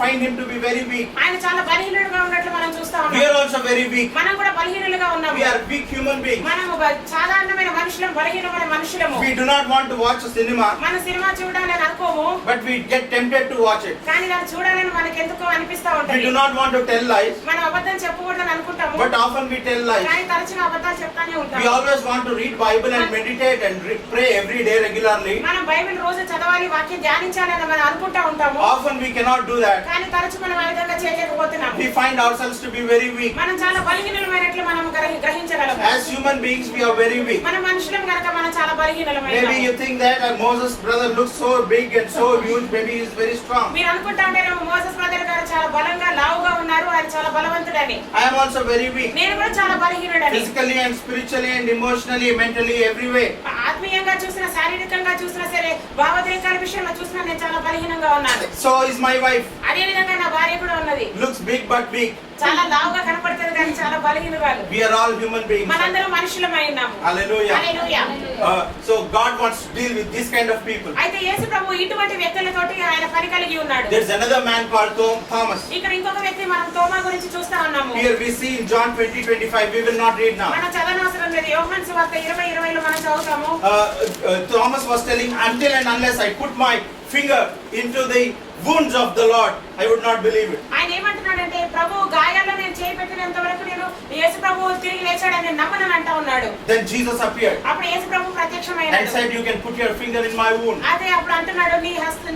S9: find him to be very weak.
S8: ఆయన చాలా బలహీనుడిగా ఉన్నట్లు మనం చూస్తా
S9: We
S8: ఉన్నాము.
S9: are also very weak.
S8: మనం కూడా బలహీనులుగా ఉన్నాము.
S9: We are weak human beings.
S8: మనము సాధారణమైన మనుషులం, బలహీనమైన మనుషులము.
S9: We do not want to to watch a cinema,
S8: మన సినిమా చూడాలని అనుకోము,
S9: but we get tempted to watch it.
S8: కానీ దాన్ని చూడాలని మనకి ఎందుకో అనిపిస్తా
S9: We
S8: ఉంటది.
S9: do not want to tell lies,
S8: మనం అబద్ధం చెప్పకూడదని అనుకుంటాము,
S9: but often we tell lies.
S8: కానీ తరచుగా అబద్ధాలు చెప్తానే
S9: We
S8: ఉంటాము.
S9: always want to read Bible and meditate and pray every day regularly.
S8: మనం బైబిల్ రోజు చదవాలి, వాక్యం ధ్యానించాలి అని మనం అనుకుంటా ఉంటాము,
S9: Often we cannot do that.
S8: కానీ తరచు మనం ఆ విధంగా చేయలేకపోతున్నాము.
S9: We find ourselves to be very weak.
S8: మనం చాలా బలహీనమైనట్లు మనం గ్రహించగలము.
S9: As human beings, we are very weak.
S8: మన మనుషులం కనుక మనం చాలా బలహీనమైనాము.
S9: Maybe you think that Moses' brother looks so big and so huge, maybe he is very strong.
S8: మీరు అనుకుంటా ఉంటారేమో మోసెస్ బ్రదర్ గారు చాలా బలంగా లావుగా ఉన్నారు, ఆయన చాలా బలవంతుడని.
S9: I am also very weak.
S8: నేను కూడా చాలా బలహీనుడని.
S9: Physically and spiritually and emotionally, mentally, every way.
S8: ఆత్మీయంగా చూసినా, శారీరకంగా చూసినా సరే, భావోద్రేకాల విషయంలో చూసినా నేను చాలా బలహీనంగా ఉన్నాను.
S9: So is my wife.
S8: అదే విధంగా నా భార్య కూడా ఉన్నది.
S9: Looks big but weak.
S8: చాలా లావుగా కనపడుతుంది కానీ చాలా బలహీనురాలు.
S9: We are all human beings.
S8: మనందరం మనుషులమై ఉన్నాము.
S9: Hallelujah.
S8: Hallelujah.
S9: So God wants to deal with this kind of people.
S8: అయితే యేసు ప్రభు ఇటువంటి వ్యక్తులతోటి ఆయన పని కలిగి ఉన్నాడు.
S9: There's another man called Thomas.
S8: ఇక్కడ ఇంకొక వ్యక్తి మనం తోమా గురించి చూస్తా ఉన్నాము.
S9: Here we see in John 20:25. We will not read now.
S8: మనం చదవనవసరం లేదు. యోహాను సువార్త 20:20లో మనం చదువుతాము.
S9: Thomas was telling, until and unless I put my finger into the wounds of the Lord, I would not believe it.
S8: ఆయన ఏమంటున్నాడంటే, ప్రభు గాయాల్లో నేను చేయి పెట్టినంత వరకు నేను యేసు ప్రభు తిరిగి లేచాడని నేను నమ్మనని అంటా ఉన్నాడు.
S9: Then Jesus appeared
S8: అప్పుడు యేసు ప్రభు ప్రత్యక్షమైనాడు.
S9: and said, you can put your finger in my wound.
S8: అదే అప్పుడు అంటున్నాడు,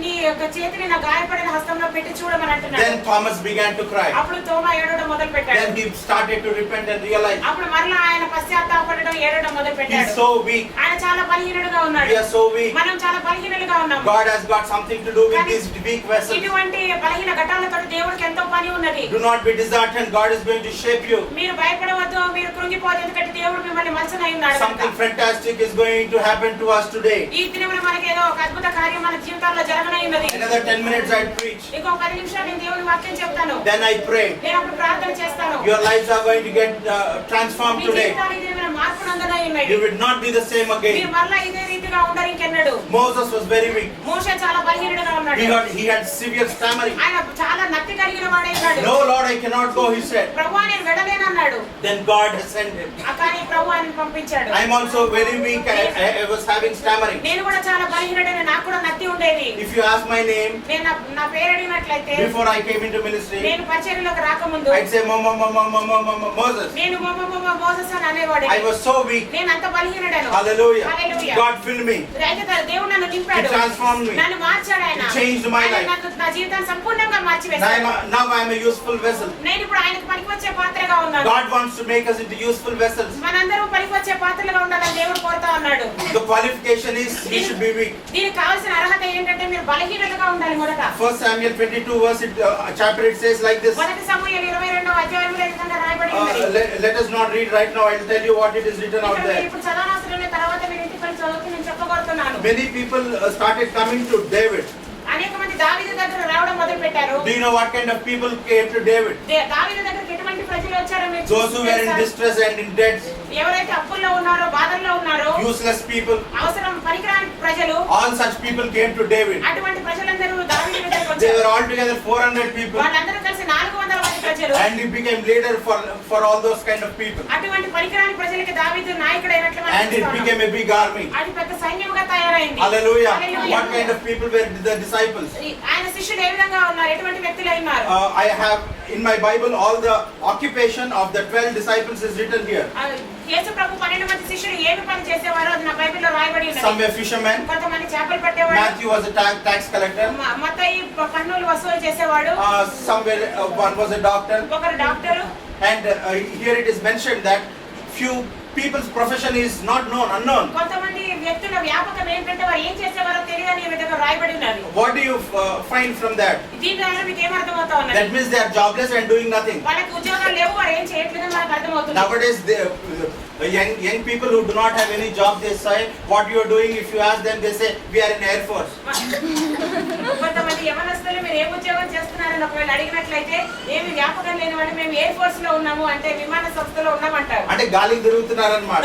S8: నీ యొక్క చేతిని నా గాయపడిన హస్తంలో పెట్టి చూడమని అంటున్నాడు.
S9: Then Thomas began to cry.
S8: అప్పుడు తోమా ఏడవడం మొదలు పెట్టాడు.
S9: Then he started to repent and realize
S8: అప్పుడు మరలా ఆయన పశ్చాత్తాపడడం, ఏడవడం మొదలు
S9: he
S8: పెట్టాడు.
S9: is so weak.
S8: ఆయన చాలా బలహీనుడుగా ఉన్నాడు.
S9: We are so weak.
S8: మనం చాలా బలహీనులుగా ఉన్నాము.
S9: God has got something to do with these weak vessels.
S8: ఇటువంటి బలహీన ఘటాలతో దేవుడికి ఎంతో పని ఉన్నది.
S9: Do not be disheartened. God is going to shape you.
S8: మీరు భయపడవద్దు, మీరు కృంగిపోవద్దు, ఎందుకంటే దేవుడు మిమ్మల్ని మలచనై ఉన్నాడు.
S9: Something fantastic is going to happen to us today.
S8: ఈ దినమున మనకి ఏదో ఒక అద్భుత కార్యం మన జీవితాల్లో జరగనై ఉన్నది.
S9: Another 10 minutes I preach.
S8: ఇంకో 10 నిమిషాలు నేను దేవుని వాక్యం చెప్తాను.
S9: Then I pray.
S8: నేను అప్పుడు ప్రార్థన చేస్తాను.
S9: Your lives are going to get transformed
S8: me
S9: today.
S8: జీవితాలు ఈ దినమున మార్పు నందనై ఉన్నాయి.
S9: You will not be the same
S8: మీరు
S9: again.
S8: మరలా ఇదే రీతిగా ఉండరు ఇంకెన్నడు.
S9: Moses was very weak.
S8: మోషే చాలా బలహీనుడుగా ఉన్నాడు.
S9: He had severe stammering.
S8: ఆయన చాలా నత్తి కలిగిన వాడై ఉన్నాడు.
S9: No, Lord, I cannot go, he said.
S8: ప్రభువా నేను వెళ్ళలేను అన్నాడు.
S9: Then God has sent him.
S8: కానీ ప్రభువు ఆయనను పంపించాడు.
S9: I am also very weak. I was having stammering.
S8: నేను కూడా చాలా బలహీనుడైన, నాకు కూడా నత్తి ఉండేది.
S9: If you ask my name
S8: నేను నా పేరు అడిగినట్లయితే,
S9: before I came into ministry,
S8: నేను పరిచర్యలోకి రాకముందు
S9: I'd say Moses.
S8: నేను మోసెస్ అని అనేవాడు.
S9: I was so weak.
S8: నేను అంత బలహీనుడను.
S9: Hallelujah.
S8: Hallelujah.
S9: God filled me.
S8: అయితే దేవుడు నన్ను నింపాడు.
S9: He transformed me.
S8: నన్ను మార్చాడు ఆయన.
S9: He changed my life.
S8: నా జీవితాన్ని సంపూర్ణంగా మార్చివేశాడు.
S9: Now I am a useful vessel.
S8: నేను ఇప్పుడు ఆయనకు పనికొచ్చే పాత్రగా ఉన్నాను.
S9: God wants to make us into useful vessels.
S8: మనందరం పనికొచ్చే పాత్రలుగా ఉండాలని దేవుడు కోరుతా ఉన్నాడు.
S9: The qualification is we should be weak.
S8: దీనికి కావాల్సిన అర్హత ఏంటంటే మీరు బలహీనులుగా ఉండాలి మొదట.
S9: 1 Samuel 22 verse chapter it says like this.
S8: మొదటి సమూయేలు 22వ అధ్యాయంలో ఈ విధంగా రాయబడి ఉంది.
S9: Let us not read right now. I will tell you what it is written out there.
S8: ఇప్పుడు చదవనవసరం లేదు, తర్వాత మీరు ఇంటికి వెళ్ళి చదువుతూ నేను చెప్పగలుగుతున్నాను.
S9: Many people started coming to David.
S8: అనేక మంది దావీదు దగ్గర రావడం మొదలు పెట్టారు.
S9: Do you know what kind of people came to David?
S8: దావీదు దగ్గరికి ఎటువంటి ప్రజలు వచ్చారో మీరు
S9: Those who were in distress and in debt.
S8: ఎవరైతే అప్పుల్లో ఉన్నారో, బాధల్లో ఉన్నారో,
S9: Useless people.
S8: అవసరం పనికిరాని ప్రజలు,
S9: All such people came to David.
S8: అటువంటి ప్రజలందరూ దావీదు దగ్గరికి
S9: They
S8: వచ్చారు.
S9: were altogether 400 people.
S8: వాళ్ళందరూ కలిసి 400 మంది ప్రజలు.
S9: And he became leader for all those kind of people.
S8: అటువంటి పనికిరాని ప్రజలకి దావీదు నాయకుడైనట్లు మనం
S9: And it
S8: చూస్తాం.
S9: became a big army.
S8: అది పెద్ద సైన్యంగా తయారైంది.
S9: Hallelujah.
S8: Hallelujah.
S9: What kind of people were the disciples?
S8: ఆయన శిష్యులు ఏ విధంగా ఉన్నారు, ఎటువంటి వ్యక్తులు ఉన్నారు?
S9: I have in my Bible all the occupation of the 12 disciples is written here.
S8: యేసు ప్రభు 12 మంది శిష్యులు ఏమి పని చేసేవారో అది నా బైబిల్లో రాయబడి ఉన్నది.
S9: Some were fishermen.
S8: కొంతమంది చేపలు పట్టేవాడు.
S9: Matthew was a tax collector.
S8: మత్తయి పన్నులు వసూలు చేసేవాడు.
S9: Some were one was a doctor.
S8: ఒకరు doctor.
S9: And here it is mentioned that few people's profession is not known, unknown.
S8: కొంతమంది వ్యక్తుల వ్యాపకం ఏంటంటే వారు ఏం చేసేవారో తెలియని ఈ విధంగా రాయబడి ఉన్నది.
S9: What do you find from that?
S8: దీని ద్వారా మీకు ఏం అర్థమవుతా ఉన్నది?
S9: That means they are jobless and doing nothing.
S8: వాళ్ళకి ఉద్యోగాలు లేవు, వారు ఏం చేయట్లేదని మనకు అర్థమవుతుంది.
S9: Nowadays young people who do not have any job, they say what you are doing. If you ask them, they say we are in Air Force.
S8: కొంతమంది యవనస్తులు మీరు ఏం ఉద్యోగం చేస్తున్నారని ఒకవేళ అడిగినట్లయితే ఏమి వ్యాపకం లేని వాళ్ళు మేము ఎయిర్ ఫోర్స్ లో ఉన్నాము అంటే విమాన సంస్థలో ఉన్నామంటారు.
S9: అంటే గాలికి తిరుగుతున్నారన్నమాట.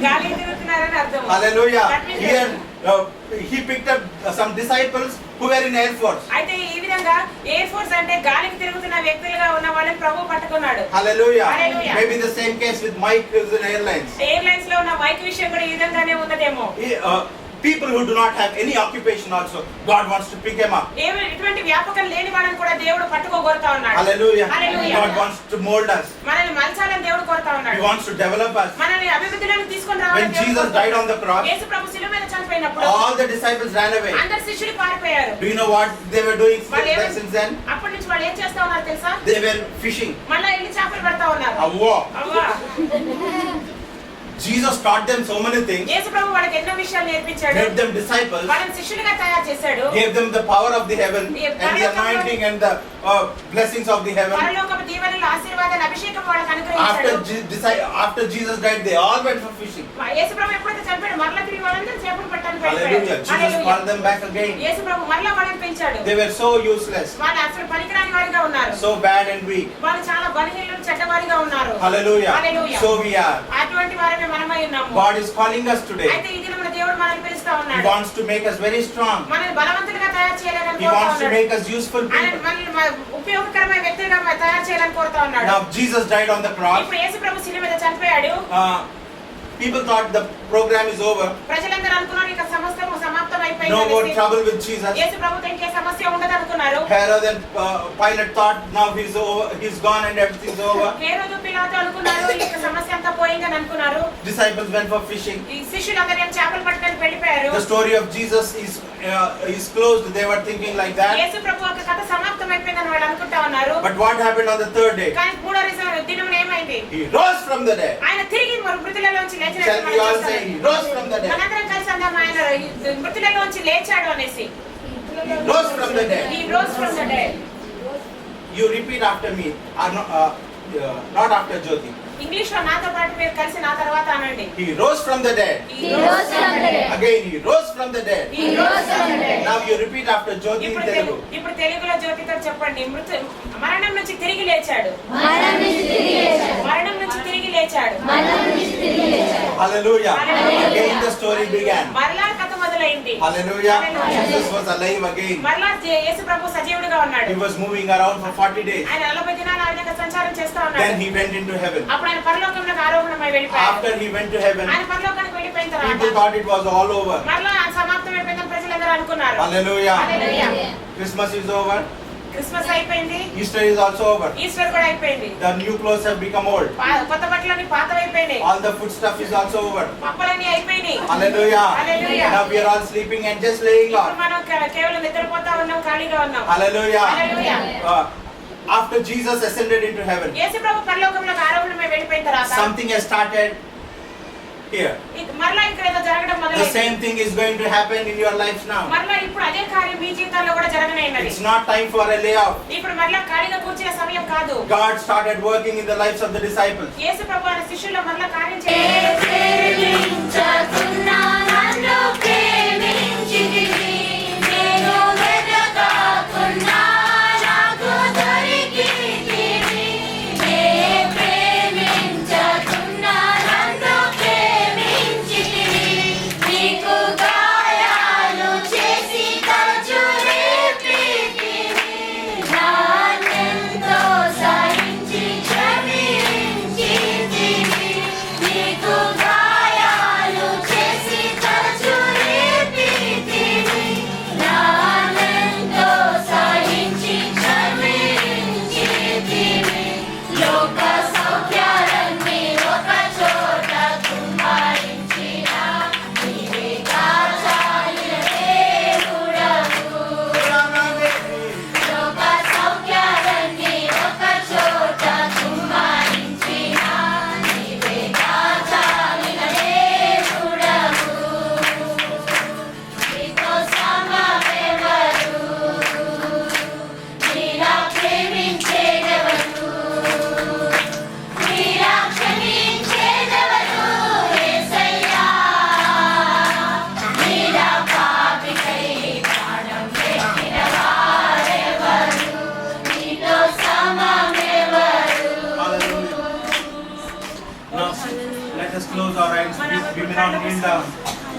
S8: గాలికి తిరుగుతున్నారని అర్థం.
S9: Hallelujah. Here he picked up some disciples who were in Air Force.
S8: అయితే ఈ విధంగా ఎయిర్ ఫోర్స్ అంటే గాలికి తిరుగుతున్న వ్యక్తులుగా ఉన్న వాళ్ళని ప్రభువు పట్టుకున్నాడు.
S9: Hallelujah.
S8: Hallelujah.
S9: Maybe the same case with Mike is in airlines.
S8: Airlines లో ఉన్న మైక్ విషయం కూడా ఈ విధంగానే ఉన్నదేమో.
S9: people who do not have any occupation also, God wants to pick them up.
S8: ఏమి ఎటువంటి వ్యాపకం లేని వాళ్ళని కూడా దేవుడు పట్టుకోగోరుతా ఉన్నాడు.
S9: Hallelujah.
S8: Hallelujah.
S9: God wants to mold us.
S8: మనల్ని మలచాలని దేవుడు కోరుతా
S9: He
S8: ఉన్నాడు.
S9: wants to develop us.
S8: మనల్ని అభివృద్ధిలోకి తీసుకొని
S9: When
S8: రావాలని దేవుడు
S9: Jesus died on the cross,
S8: యేసు ప్రభు శిలువ మీద చనిపోయినప్పుడు
S9: all the disciples ran away.
S8: అందరు శిష్యులు పారిపోయారు.
S9: Do you know what they were doing
S8: వాళ్ళు
S9: since then?
S8: అప్పటి నుంచి వాళ్ళు ఏం చేస్తా ఉన్నారు తెలుసా?
S9: They were fishing.
S8: మళ్ళా వెళ్ళి చేపలు పడతా ఉన్నారు.
S9: Awwa.
S8: అవ్వా.
S9: Jesus taught them so many things.
S8: యేసు ప్రభు వాళ్ళకి ఎన్నో విషయాలు నేర్పించాడు.
S9: Gave them disciples.
S8: వాళ్ళని శిష్యులుగా తయారు చేశాడు.
S9: Gave them the power of the heaven and the anointing and the blessings of the heaven.
S8: పరలోకపు దీవెనలు ఆశీర్వాదాలు అభిషేకం వాళ్ళకి అనుగ్రహించాడు.
S9: After Jesus died, they all went for fishing.
S8: యేసు ప్రభు ఎప్పుడైతే చనిపోయాడు మరలా తిరిగి వాళ్ళందరూ చేపలు పట్టడానికి
S9: Hallelujah.
S8: వెళ్ళిపోయారు.
S9: Jesus called them back again.
S8: యేసు ప్రభు మరలా వాళ్ళని పెంచాడు.
S9: They were so useless,
S8: వాళ్ళు అసలు పనికిరాని వారిగా ఉన్నారు.
S9: so bad and weak.
S8: వాళ్ళు చాలా బలహీనులు చెడ్డవారిగా ఉన్నారు.
S9: Hallelujah.
S8: Hallelujah.
S9: So we are.
S8: అటువంటి వారమే మనమై ఉన్నాము.
S9: God is calling us today.
S8: అయితే ఈ దినమున దేవుడు మనల్ని పిలుస్తా
S9: He
S8: ఉన్నాడు.
S9: wants to make us very strong.
S8: మనల్ని బలవంతులుగా తయారు చేయాలని
S9: He
S8: కోరుతా
S9: wants to
S8: ఉన్నాడు.
S9: make us useful
S8: ఆయన
S9: people.
S8: మనల్ని ఉపయోగకరమైన వ్యక్తులుగా తయారు చేయాలని కోరుతా ఉన్నాడు.
S9: Now Jesus died on the cross.
S8: ఇప్పుడు యేసు ప్రభు శిలువ మీద చనిపోయాడు.
S9: People thought the program is over.
S8: ప్రజలందరూ అనుకున్నారు ఇక సమస్తము సమాప్తం
S9: No more
S8: అయిపోయింది.
S9: trouble with Jesus.
S8: యేసు ప్రభుతో ఇంకే సమస్య ఉండదు అనుకున్నారు.
S9: Herod and Pilate thought now he's over, he's gone and everything's over.
S8: హేరోదు పిలాతు అనుకున్నారు ఇక సమస్య అంతా పోయిందని అనుకున్నారు.
S9: Disciples went for fishing.
S8: ఈ శిష్యులందరూ ఏం చేపలు పట్టడానికి వెళ్ళిపోయారు.
S9: The story of Jesus is closed. They were thinking like that.
S8: యేసు ప్రభు ఒక కథ సమాప్తం అయిపోయిందని వాళ్ళు అనుకుంటా ఉన్నారు.
S9: But what happened on the third day?
S8: కానీ మూడో దినం ఏమైంది?
S9: He rose from the dead.
S8: ఆయన తిరిగి మృతులలోంచి లేచినట్టు
S9: Shall we
S8: మనం
S9: all
S8: చూస్తాం.
S9: say he rose from the dead?
S8: మనందరం కలిసి అందాం ఆయన మృతులలోంచి లేచాడు అనేసి.
S9: He rose from the dead.
S8: He rose from the dead.
S9: You repeat after me. Not after Jyoti.
S8: English లో నాతో పాటు మీరు కలిసి నా తర్వాత అనండి.
S9: He rose from the dead.
S5: He rose from the dead.
S9: Again, he rose from the dead.
S5: He rose from the dead.
S9: Now you repeat after Jyoti in Telugu.
S8: ఇప్పుడు తెలుగులో జ్యోతితో చెప్పండి. మరణం నుంచి తిరిగి లేచాడు.
S5: మరణం నుంచి తిరిగి లేచాడు.
S8: మరణం నుంచి తిరిగి లేచాడు.
S5: మరణం నుంచి తిరిగి లేచాడు.
S9: Hallelujah.
S8: Hallelujah.
S9: Again the story began.
S8: మరలా కథ మొదలైంది.
S9: Hallelujah.
S8: Hallelujah.
S9: Jesus was alive again.
S8: మరలా యేసు ప్రభు సజీవుడిగా
S9: He
S8: ఉన్నాడు.
S9: was moving around for 40 days.
S8: ఆయన 40 దినాలు ఆయన సంచారం చేస్తా
S9: Then
S8: ఉన్నాడు.
S9: he went into heaven.
S8: అప్పుడు ఆయన పరలోకంలోకి ఆరోహణమై వెళ్ళిపోయాడు.
S9: After he went to heaven,
S8: ఆయన పరలోకానికి వెళ్ళిపోయిన
S9: people
S8: తర్వాత
S9: thought it was all over.
S8: మరలా సమాప్తం అయిపోయిందని ప్రజలందరూ అనుకున్నారు.
S9: Hallelujah.
S8: Hallelujah.
S9: Christmas is over.
S8: Christmas అయిపోయింది.
S9: Easter is also over.
S8: Easter కూడా అయిపోయింది.
S9: The new clothes have become old.
S8: కొత్త బట్టలన్నీ పాతవైపోయినాయి.
S9: All the food stuff is also over.
S8: పప్పలన్నీ అయిపోయినాయి.
S9: Hallelujah.
S8: Hallelujah.
S9: Now we are all sleeping and just laying
S8: ఇప్పుడు
S9: on.
S8: మనం కేవలం నిద్రపోతా ఉన్నాం, ఖాళీగా ఉన్నాం.
S9: Hallelujah.
S8: Hallelujah.
S9: After Jesus ascended into heaven,
S8: యేసు ప్రభు పరలోకంలోకి ఆరోహణమై వెళ్ళిపోయిన తర్వాత
S9: something has started here.
S8: మరలా ఇక్కడ ఏదో జరగడం
S9: The
S8: మొదలైంది.
S9: same thing is going to happen in your lives now.
S8: మరలా ఇప్పుడు అదే కార్యం మీ జీవితాల్లో కూడా జరగనేన్నది.
S9: It's not time for a layoff.
S8: ఇప్పుడు మరలా ఖాళీగా కూర్చునే సమయం కాదు.
S9: God started working in the lives of the disciples.
S8: యేసు ప్రభు ఆయన శిష్యుల్లో మరలా కార్యం
S5: ప్రేమించుచున్నా నన్ను ప్రేమించితివి. నేను వెతకకున్నా నాకు దొరికితివి. నే ప్రేమించుచున్నా నన్ను ప్రేమించితివి. నీకు గాయాలు చేసి తరచు రేపితివి. నాన్నెంతో సహించి క్షమించితివి. నీకు గాయాలు చేసి తరచు రేపితివి. నాన్నెంతో సహించి క్షమించితివి. లోక సౌఖ్యాలన్నీ ఒక చోట కుమ్మరించిన నీవే కాచాలిన దేవుడవు. లోక సౌఖ్యాలన్నీ ఒక చోట కుమ్మరించిన నీవే కాచాలిన దేవుడవు. నీతో సమమెవరు? నీలా ప్రేమించేదెవరు? నీలా క్షమించేదెవరు? యేసయ్యా. నీలా పాపికై ప్రాణం పెట్టిన వారెవరు? నీతో సమమెవరు?
S9: Hallelujah. Now, let us close our eyes. We may not kneel down.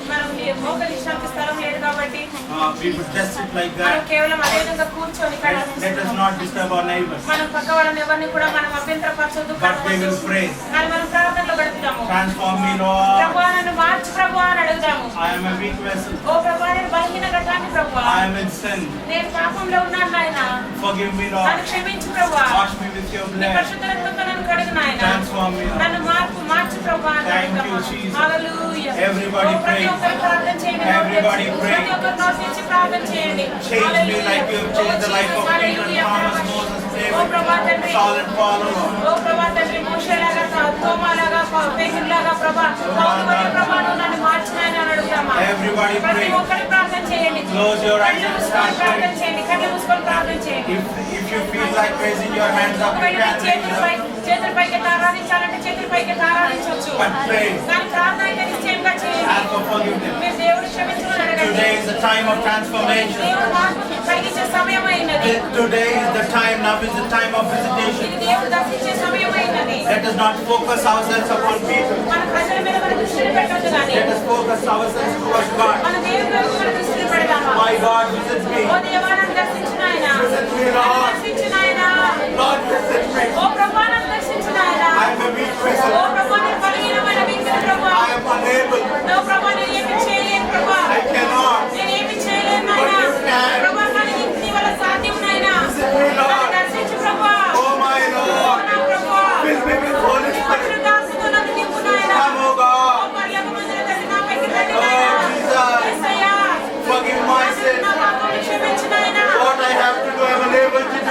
S8: మనం మోకరి విశ్రాంతి స్థలం లేదు కాబట్టి
S9: we would just sit like
S8: మనం
S9: that.
S8: కేవలం అదే విధంగా కూర్చొని
S9: Let us not disturb our neighbors.
S8: మనం పక్క వాళ్ళని ఎవరిని కూడా మనం అభ్యంతరపరచొద్దు,
S9: But we will pray.
S8: కానీ మనం ప్రార్థనలో గడుపుదాము.
S9: Transform me, Lord.
S8: ప్రభువా నన్ను మార్చు ప్రభువా అని అడుగుదాము.
S9: I am a weak vessel.
S8: ఓ ప్రభువా నేను బలహీన ఘటాన్ని ప్రభువా,
S9: I am in sin.
S8: నేను పాపంలో ఉన్నాను నాయనా,
S9: Forgive me,
S8: నన్ను
S9: Lord.
S8: క్షమించు ప్రభువా,
S9: Wash me with your
S8: నీ
S9: blood.
S8: పరిశుద్ధ రక్తంతో నన్ను కడుగు నాయనా,
S9: Transform me, Lord.
S8: నన్ను మార్చు ప్రభువా అని
S9: Thank you,
S8: అడుగుదాము.
S9: Jesus.
S8: హల్లెలూయా.
S9: Everybody
S8: ఓ ప్రతి
S9: pray.
S8: ఒక్కరు ప్రార్థన చేయండి.
S9: Everybody pray.
S8: ప్రతి ఒక్కరు నోటి నుంచి ప్రార్థన చేయండి.
S9: Change me like you have changed the life of Peter, Thomas, Moses,
S8: ఓ ప్రభా
S9: David,
S8: తండ్రి,
S9: Saul and Paul, Lord.
S8: ఓ ప్రభా తండ్రి, మోషేలాగా తోమాలాగా పేతురులాగా ప్రభా పౌలు వలె ప్రభా నువ్వు నన్ను మార్చినాయని అని అడుగుదామా.
S9: Everybody
S8: ప్రతి
S9: pray.
S8: ఒక్కరు ప్రార్థన చేయండి.
S9: Close your eyes
S8: కళ్ళు
S9: and
S8: మూసుకొని
S9: start
S8: ప్రార్థన
S9: praying.
S8: చేయండి. కళ్ళు మూసుకొని ప్రార్థన చేయండి.
S9: If you feel like raising your hands up, you
S8: ఒకవేళ
S9: can
S8: me
S9: raise them.
S8: చేతులపైకి ఆరాధించాలంటే చేతులపైకి ఆరాధించవచ్చు.
S9: But pray.
S8: కానీ ప్రార్థన అయితే నిశ్చయంగా చేయండి.
S9: Ask for forgiveness.
S8: మీరు దేవుడు క్షమించమని అడగండి.
S9: Today is the time of transformation.
S8: దేవుడు మార్పు కలిగించే సమయం అయినది.
S9: Today is the time, now is the time of visitation.
S8: ఇది దేవుడు దర్శించే సమయం అయినది.
S9: Let us not focus ourselves upon people.
S8: మన ప్రజల మీద మన దృష్టిని పెట్టొద్దు కానీ
S9: Let us focus ourselves towards God.
S8: మన దేవుడి వైపు మన దృష్టిని పెడదామా.
S9: My God, visit me.
S8: ఓ దేవా నన్ను దర్శించు నాయనా.
S9: Visit me,
S8: నన్ను
S9: Lord.
S8: దర్శించు నాయనా.
S9: Lord, visit me.
S8: ఓ ప్రభువా నన్ను దర్శించు నాయనా.
S9: I am a weak
S8: oh
S9: vessel.
S8: ప్రభువా నేను బలహీనమైన వ్యక్తిని ప్రభువా.
S9: I am unable.
S8: ఓ ప్రభువా నేను ఏమీ చేయలేను ప్రభువా.
S9: I cannot.
S8: నేను ఏమీ చేయలేను నాయనా.
S9: But you can.
S8: ప్రభువా కానీ నీ వల్ల సాధ్యం నాయనా.
S9: Visit me, Lord.
S8: నన్ను దర్శించు ప్రభువా.
S9: Oh my
S8: oh
S9: Lord.
S8: నా ప్రభువా.
S9: Fill me with Holy
S8: నీ
S9: Spirit.
S8: పరిశుద్ధాత్మతో నన్ను నింపు నాయనా.
S9: Come, oh
S8: ఓ
S9: God.
S8: పరలోకమందున తండ్రి నాపైకి రండి
S9: Oh,
S8: నాయనా.
S9: Jesus.
S8: Yesayya.
S9: Forgive my sins.
S8: నా పాపాలను క్షమించు నాయనా.
S9: What I have to do, I am unable to do.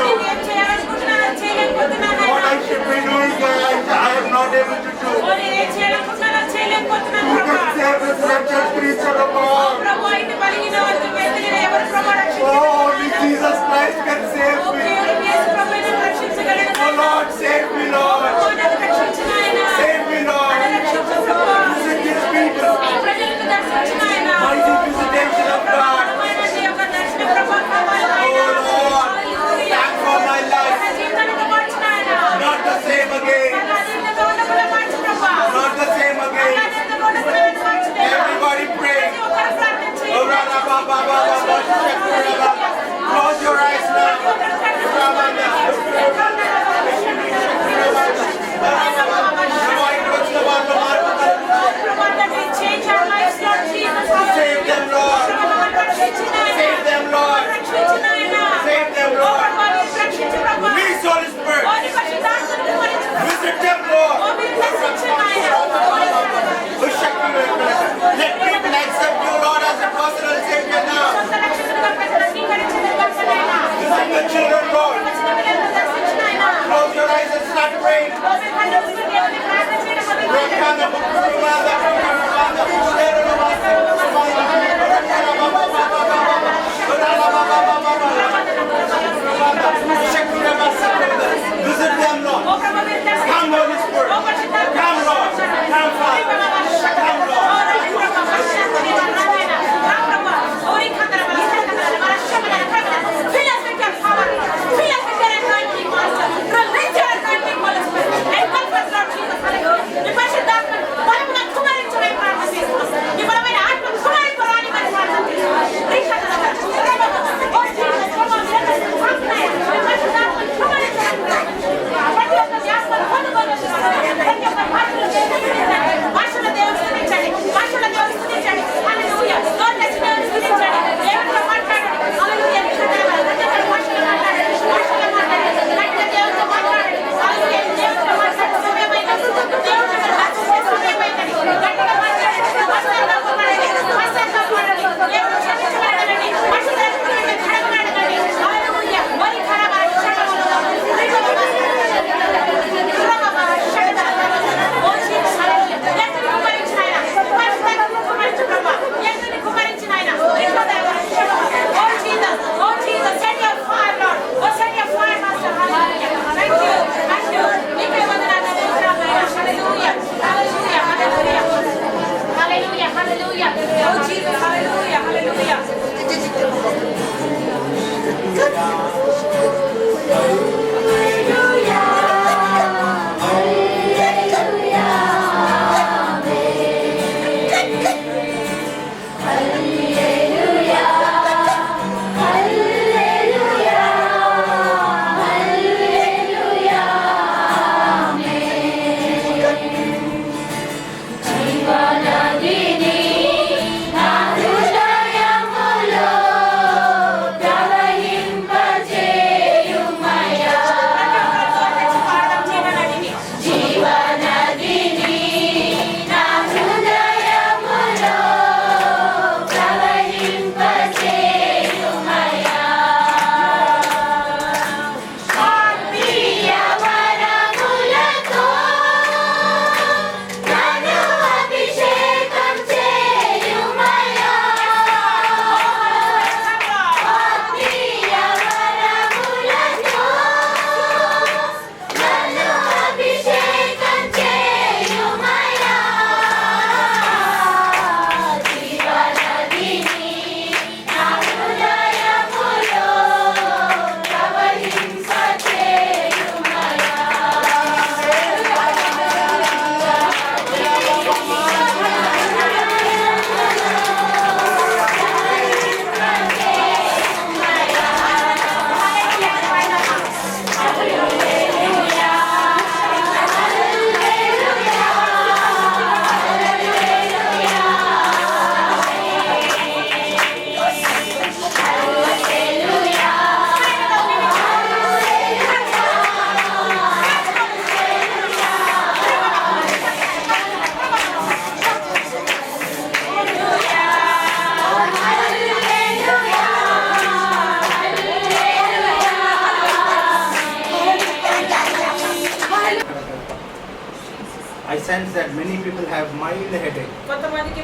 S9: sense that many people have mild headache.
S8: కొంతమందికి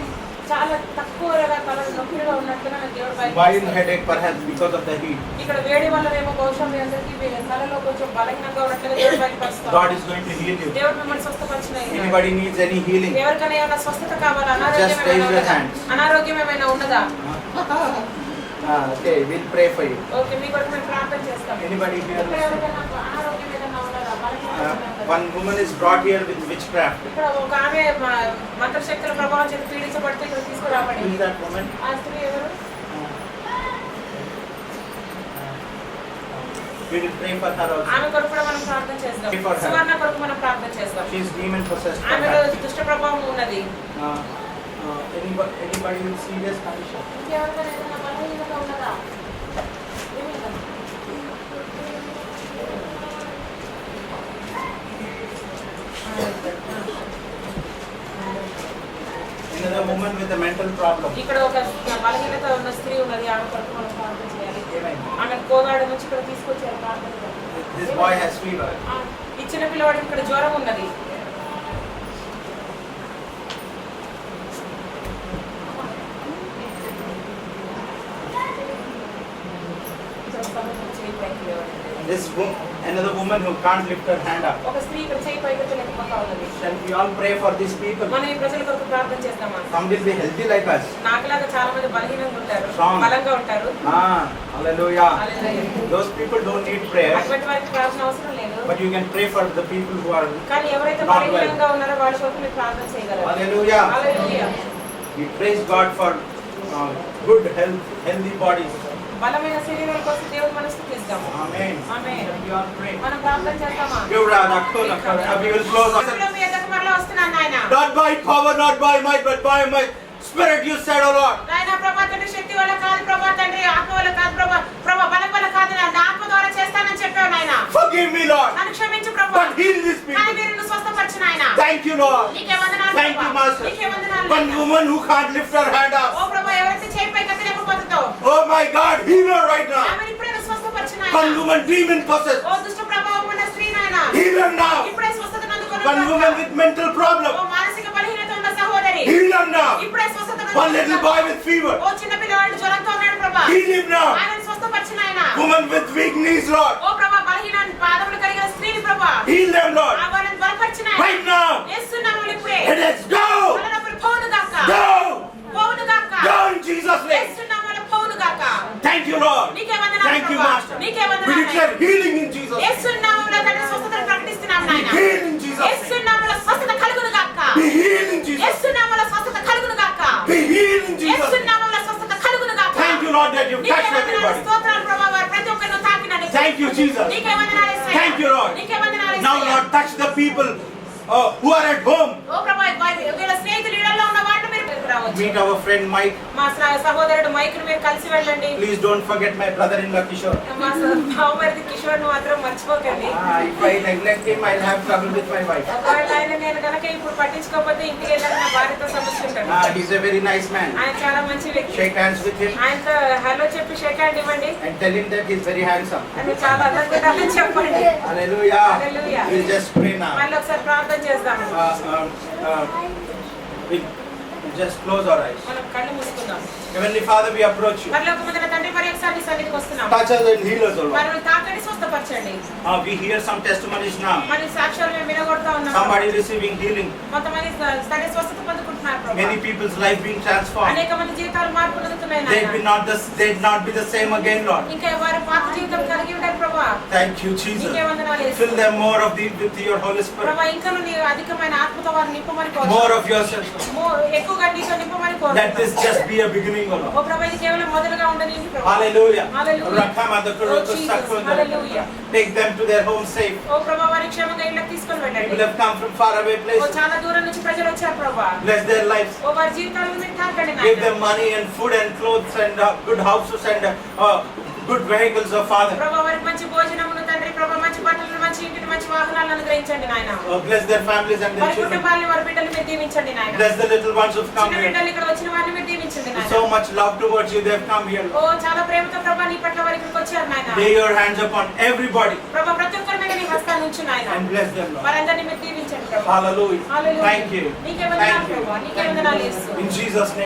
S8: చాలా తక్కువగా తల నొప్పిగా ఉన్నట్టుగా నాకు దేవుడు
S9: Mild
S8: బయట
S9: headache perhaps because of the heat.
S8: ఇక్కడ వేడి వల్లనేమో బహుశా మీ అందరికీ తలలో కొంచెం బలహీనంగా ఉన్నట్టుగా దేవుడు బయటపరుస్తాడు.
S9: God is going to heal you.
S8: దేవుడు మిమ్మల్ని స్వస్థపరిచిన
S9: Anybody needs any healing?
S8: ఎవరికైనా ఏమైనా స్వస్థత కావాలా?
S9: Just raise your hands.
S8: అనారోగ్యం ఏమైనా ఉన్నదా?
S9: Okay, we'll pray for you.
S8: Okay, మీ కొరకు మేము ప్రార్థన చేస్తాం.
S9: Anybody here?
S8: ఇక్కడ ఎవరికైనా అనారోగ్యం ఏదైనా ఉన్నదా?
S9: One woman is brought here with witchcraft.
S8: ఇక్కడ ఒక ఆమె మంత్రశక్తుల ప్రభావం చేత పీడించబడితే ఇక్కడ
S9: Who
S8: తీసుకురాబడింది.
S9: is that woman?
S8: ఆ స్త్రీ ఎవరు?
S9: We will pray for her also.
S8: ఆమె కొరకు కూడా మనం ప్రార్థన చేస్తాం.
S9: Pray for her.
S8: సువర్ణ కొరకు మనం ప్రార్థన చేస్తాం.
S9: She is demon possessed.
S8: ఆమెలో దుష్ట ప్రభావం ఉన్నది.
S9: Anybody with serious condition?
S8: ఇంకెవరికైనా ఏదైనా బలహీనత ఉన్నదా? ఏమైందా?
S9: Another woman with a mental problem.
S8: ఇక్కడ ఒక బలహీనత ఉన్న స్త్రీ ఉన్నది. ఆమె కొరకు మనం ప్రార్థన చేయాలి.
S9: Amen.
S8: ఆమె కోదాడు నుంచి ఇక్కడ తీసుకొచ్చారు ప్రార్థన.
S9: This boy has fever.
S8: ఈ చిన్న పిల్లవాడికి ఇక్కడ జ్వరం ఉన్నది.
S9: Another woman who can't lift her hand up.
S8: ఒక స్త్రీ ఇక్కడ చేయి పైకెత్తలేకపోతా ఉన్నది.
S9: Shall we all pray for these people?
S8: మనం ఈ ప్రజల కొరకు ప్రార్థన చేస్తామా?
S9: Some will be healthy like us.
S8: నాకులాగా చాలా మంది బలహీనంగా ఉంటారు,
S9: Strong.
S8: బలంగా ఉంటారు.
S9: Hallelujah.
S8: Hallelujah.
S9: Those people don't need prayers,
S8: అటువంటి వారికి ప్రార్థన అవసరం లేదు.
S9: but you can pray for the people who are.
S8: కానీ ఎవరైతే
S9: Not well.
S8: బలహీనంగా ఉన్నారో వాళ్ళ కొరకు మీరు ప్రార్థన చేయగలరు.
S9: Hallelujah.
S8: Hallelujah.
S9: We praise God for good health, healthy bodies.
S8: బలమైన శరీరాల కోసం దేవుని మనం స్తుతిస్తాం.
S9: Amen.
S8: Amen.
S9: We all pray.
S8: మనం ప్రార్థన చేస్తామా?
S9: We will close.
S8: ఇప్పుడు మీ ఎదుట మరలా వస్తున్నాను నాయన.
S9: Not by power, not by might, but by my spirit, you said, O Lord.
S8: నాయన ప్రభా తండ్రి, శక్తి వల్ల కాదు ప్రభా తండ్రి, ఆత్మ వల్ల కాదు ప్రభా, ప్రభా బలం వల్ల కాదు, నా ఆత్మ ద్వారా చేస్తానని చెప్పావు నాయన.
S9: Forgive me, Lord.
S8: నన్ను క్షమించు ప్రభా.
S9: But heal these
S8: కానీ
S9: people.
S8: మీరు నన్ను స్వస్థపరచు నాయన.
S9: Thank you, Lord.
S8: నీకే వందనాలు
S9: Thank you,
S8: ప్రభా.
S9: Master.
S8: నీకే వందనాలు
S9: One
S8: నాయనా.
S9: woman who can't lift her hand
S8: oh
S9: up.
S8: ప్రభా, ఎవరైతే చేయి పైకి ఎత్తలేకపోతుందో
S9: Oh my God, heal her right now.
S8: ఆమెను ఇప్పుడే నువ్వు స్వస్థపరచు
S9: One
S8: నాయన.
S9: woman demon possessed.
S8: ఓ దుష్ట ప్రభావం ఉన్న స్త్రీ నాయన,
S9: Heal her now.
S8: ఇప్పుడే స్వస్థతను అందుకొను
S9: One
S8: ప్రభా.
S9: woman with mental problem.
S8: ఓ మానసిక బలహీనత ఉన్న సహోదరి,
S9: Heal her now.
S8: ఇప్పుడే స్వస్థతను
S9: One little
S8: అందుకొను
S9: boy
S8: ప్రభా.
S9: with fever.
S8: ఓ చిన్న పిల్లవాడు జ్వరంతో ఉన్నాడు ప్రభా,
S9: Heal him now.
S8: ఆయనను స్వస్థపరచు నాయన.
S9: Woman with weak knees, Lord.
S8: ఓ ప్రభా, బలహీన పాదములు కలిగిన స్త్రీని ప్రభా,
S9: Heal them, Lord.
S8: ఆ వాళ్ళని బలపరచు నాయన.
S9: Right now.
S8: యేసు నామములో ఇప్పుడే
S9: Let's go.
S8: తలనొప్పులు పోవును గాక.
S9: Go.
S8: పోవును గాక.
S9: Go in Jesus' name.
S8: యేసు నామములో పోవును గాక.
S9: Thank you, Lord.
S8: నీకే వందనాలు
S9: Thank you,
S8: ప్రభా.
S9: Master.
S8: నీకే
S9: We
S8: వందనాలు
S9: declare
S8: నాయనా.
S9: healing in Jesus' name.
S8: యేసు నామములో తండ్రి స్వస్థతను ప్రకటిస్తున్నాం
S9: Be
S8: నాయనా.
S9: healed in Jesus'
S8: Yesu
S9: name.
S8: నామములో స్వస్థత కలుగును గాక.
S9: Be healed in Jesus'
S8: Yesu
S9: name.
S8: నామములో స్వస్థత కలుగును గాక.
S9: Be healed in Jesus'
S8: Yesu
S9: name.
S8: నామములో స్వస్థత కలుగును గాక.
S9: Thank you, Lord, that you've
S8: నీకే
S9: touched
S8: వందనాలు,
S9: everybody.
S8: స్తోత్రాలు ప్రభా, వారు ప్రతి ఒక్కరిని తాకినందుకు.
S9: Thank you, Jesus.
S8: నీకే వందనాలు యేసయ్యా.
S9: Thank you, Lord.
S8: నీకే వందనాలు
S9: Now,
S8: Yesayya.
S9: Lord, touch the people who are at home.
S8: ఓ ప్రభా, వీళ్ళ స్నేహితులు ఇళ్లలో ఉన్న వాళ్ళు మీరు ఇక్కడికి రావచ్చు.
S9: Meet our friend Mike.
S8: మా సహోదరుడు మైక్ను మీరు కలిసి వెళ్ళండి.
S9: Please don't forget my brother-in-law Kishore.
S8: మా బావమరిది కిషోర్ ను మాత్రం మర్చిపోకండి.
S9: If I neglect him, I'll have trouble with my wife.
S8: ఒకవేళ ఆయన నేను కనుక ఇప్పుడు పట్టించుకోకపోతే ఇంటికి వెళ్ళాక నా భార్యతో సమస్య ఉంటుంది.
S9: He's a very nice man.
S8: ఆయన చాలా మంచి వ్యక్తి.
S9: Shake hands with him
S8: ఆయనతో హలో చెప్పి షేక్ హ్యాండ్ ఇవ్వండి.
S9: and tell him that he's very handsome.
S8: అని చాలా అందంగా ఉండాలని చెప్పండి.
S9: Hallelujah.
S8: Hallelujah.
S9: We'll just pray now.
S8: మళ్ళీ ఒకసారి ప్రార్థన చేద్దాము.
S9: We'll just close our eyes.
S8: మనం కళ్ళు మూసుకుందాం.
S9: Heavenly Father, we approach you.
S8: పరలోకమందున తండ్రి, మరి ఒకసారి నీ సన్నిధికి వస్తున్నాం.
S9: Touch us and heal us, O Lord.
S8: మనల్ని తాకండి, స్వస్థపరచండి.
S9: We hear some testimonies now.
S8: మరి సాక్ష్యాలు మేము వినగొడతా ఉన్నాం.
S9: Somebody receiving healing.
S8: కొంతమంది తండ్రి స్వస్థత పొందుకుంటున్నారు ప్రభా.
S9: Many people's life being transformed.
S8: అనేక మంది జీవితాలు మార్పు పొందుతున్నాయి
S9: They'd not be the same again, Lord.
S8: ఇంకా వారి పాత జీవితం కలిగి ఉండాలి ప్రభా.
S9: Thank you, Jesus.
S8: నీకే వందనాలు యేసు.
S9: Fill them more with your Holy Spirit.
S8: ప్రభా, ఇంకా నీ అధికమైన ఆత్మతో వారిని నింపమని
S9: More
S8: కోరుతున్నాను.
S9: of yourself.
S8: ఎక్కువగా నీతో నింపమని
S9: Let
S8: కోరుతున్నాను.
S9: this just be a beginning, O Lord.
S8: ఓ ప్రభా, ఇది కేవలం మొదలుగా ఉండనియండి ప్రభా.
S9: Hallelujah.
S8: Hallelujah.
S9: Rakama the
S8: Oh, Jesus. Hallelujah.
S9: Take them to their home safe.
S8: ఓ ప్రభా, వారి క్షేమంగా ఇళ్ళకి తీసుకొని
S9: People
S8: వెళ్ళండి.
S9: have come from far away
S8: oh
S9: places.
S8: చాలా దూరం నుంచి ప్రజలు వచ్చారు ప్రభా.
S9: Bless their lives.
S8: ఓ వారి జీవితాలను మీరు తాకండి
S9: Give
S8: నాయనా.
S9: them money and food and clothes and good houses and good vehicles, O Father.
S8: ప్రభా, వారికి మంచి భోజనమును తండ్రి ప్రభా, మంచి బట్టలను, మంచి ఇంటిని, మంచి వాహనాలను అనుగ్రహించండి నాయన.
S9: Bless their families and their
S8: వారి
S9: children.
S8: కుటుంబాన్ని, వారి బిడ్డలు మీరు దీవించండి నాయన.
S9: Bless the little ones who've come
S8: చిన్న
S9: here.
S8: బిడ్డలు ఇక్కడ వచ్చిన వారిని మీరు దీవించండి నాయన.
S9: So much love towards you, they've come here.
S8: ఓ చాలా ప్రేమతో ప్రభా నీ పట్ల వారి ఇక్కడికి వచ్చారు నాయన.
S9: Lay your hands upon everybody.
S8: ప్రభా, ప్రతి ఒక్కరి మీద నీ హస్తాల నుంచి నాయన
S9: and bless them, Lord.
S8: వారందరినీ మీరు దీవించండి ప్రభు.
S9: Hallelujah.
S8: హల్లెలూయా.
S9: Thank you.
S8: నీకే వందనాలు
S9: Thank you.
S8: ప్రభు. నీకే వందనాలు యేసు.
S9: In Jesus' name.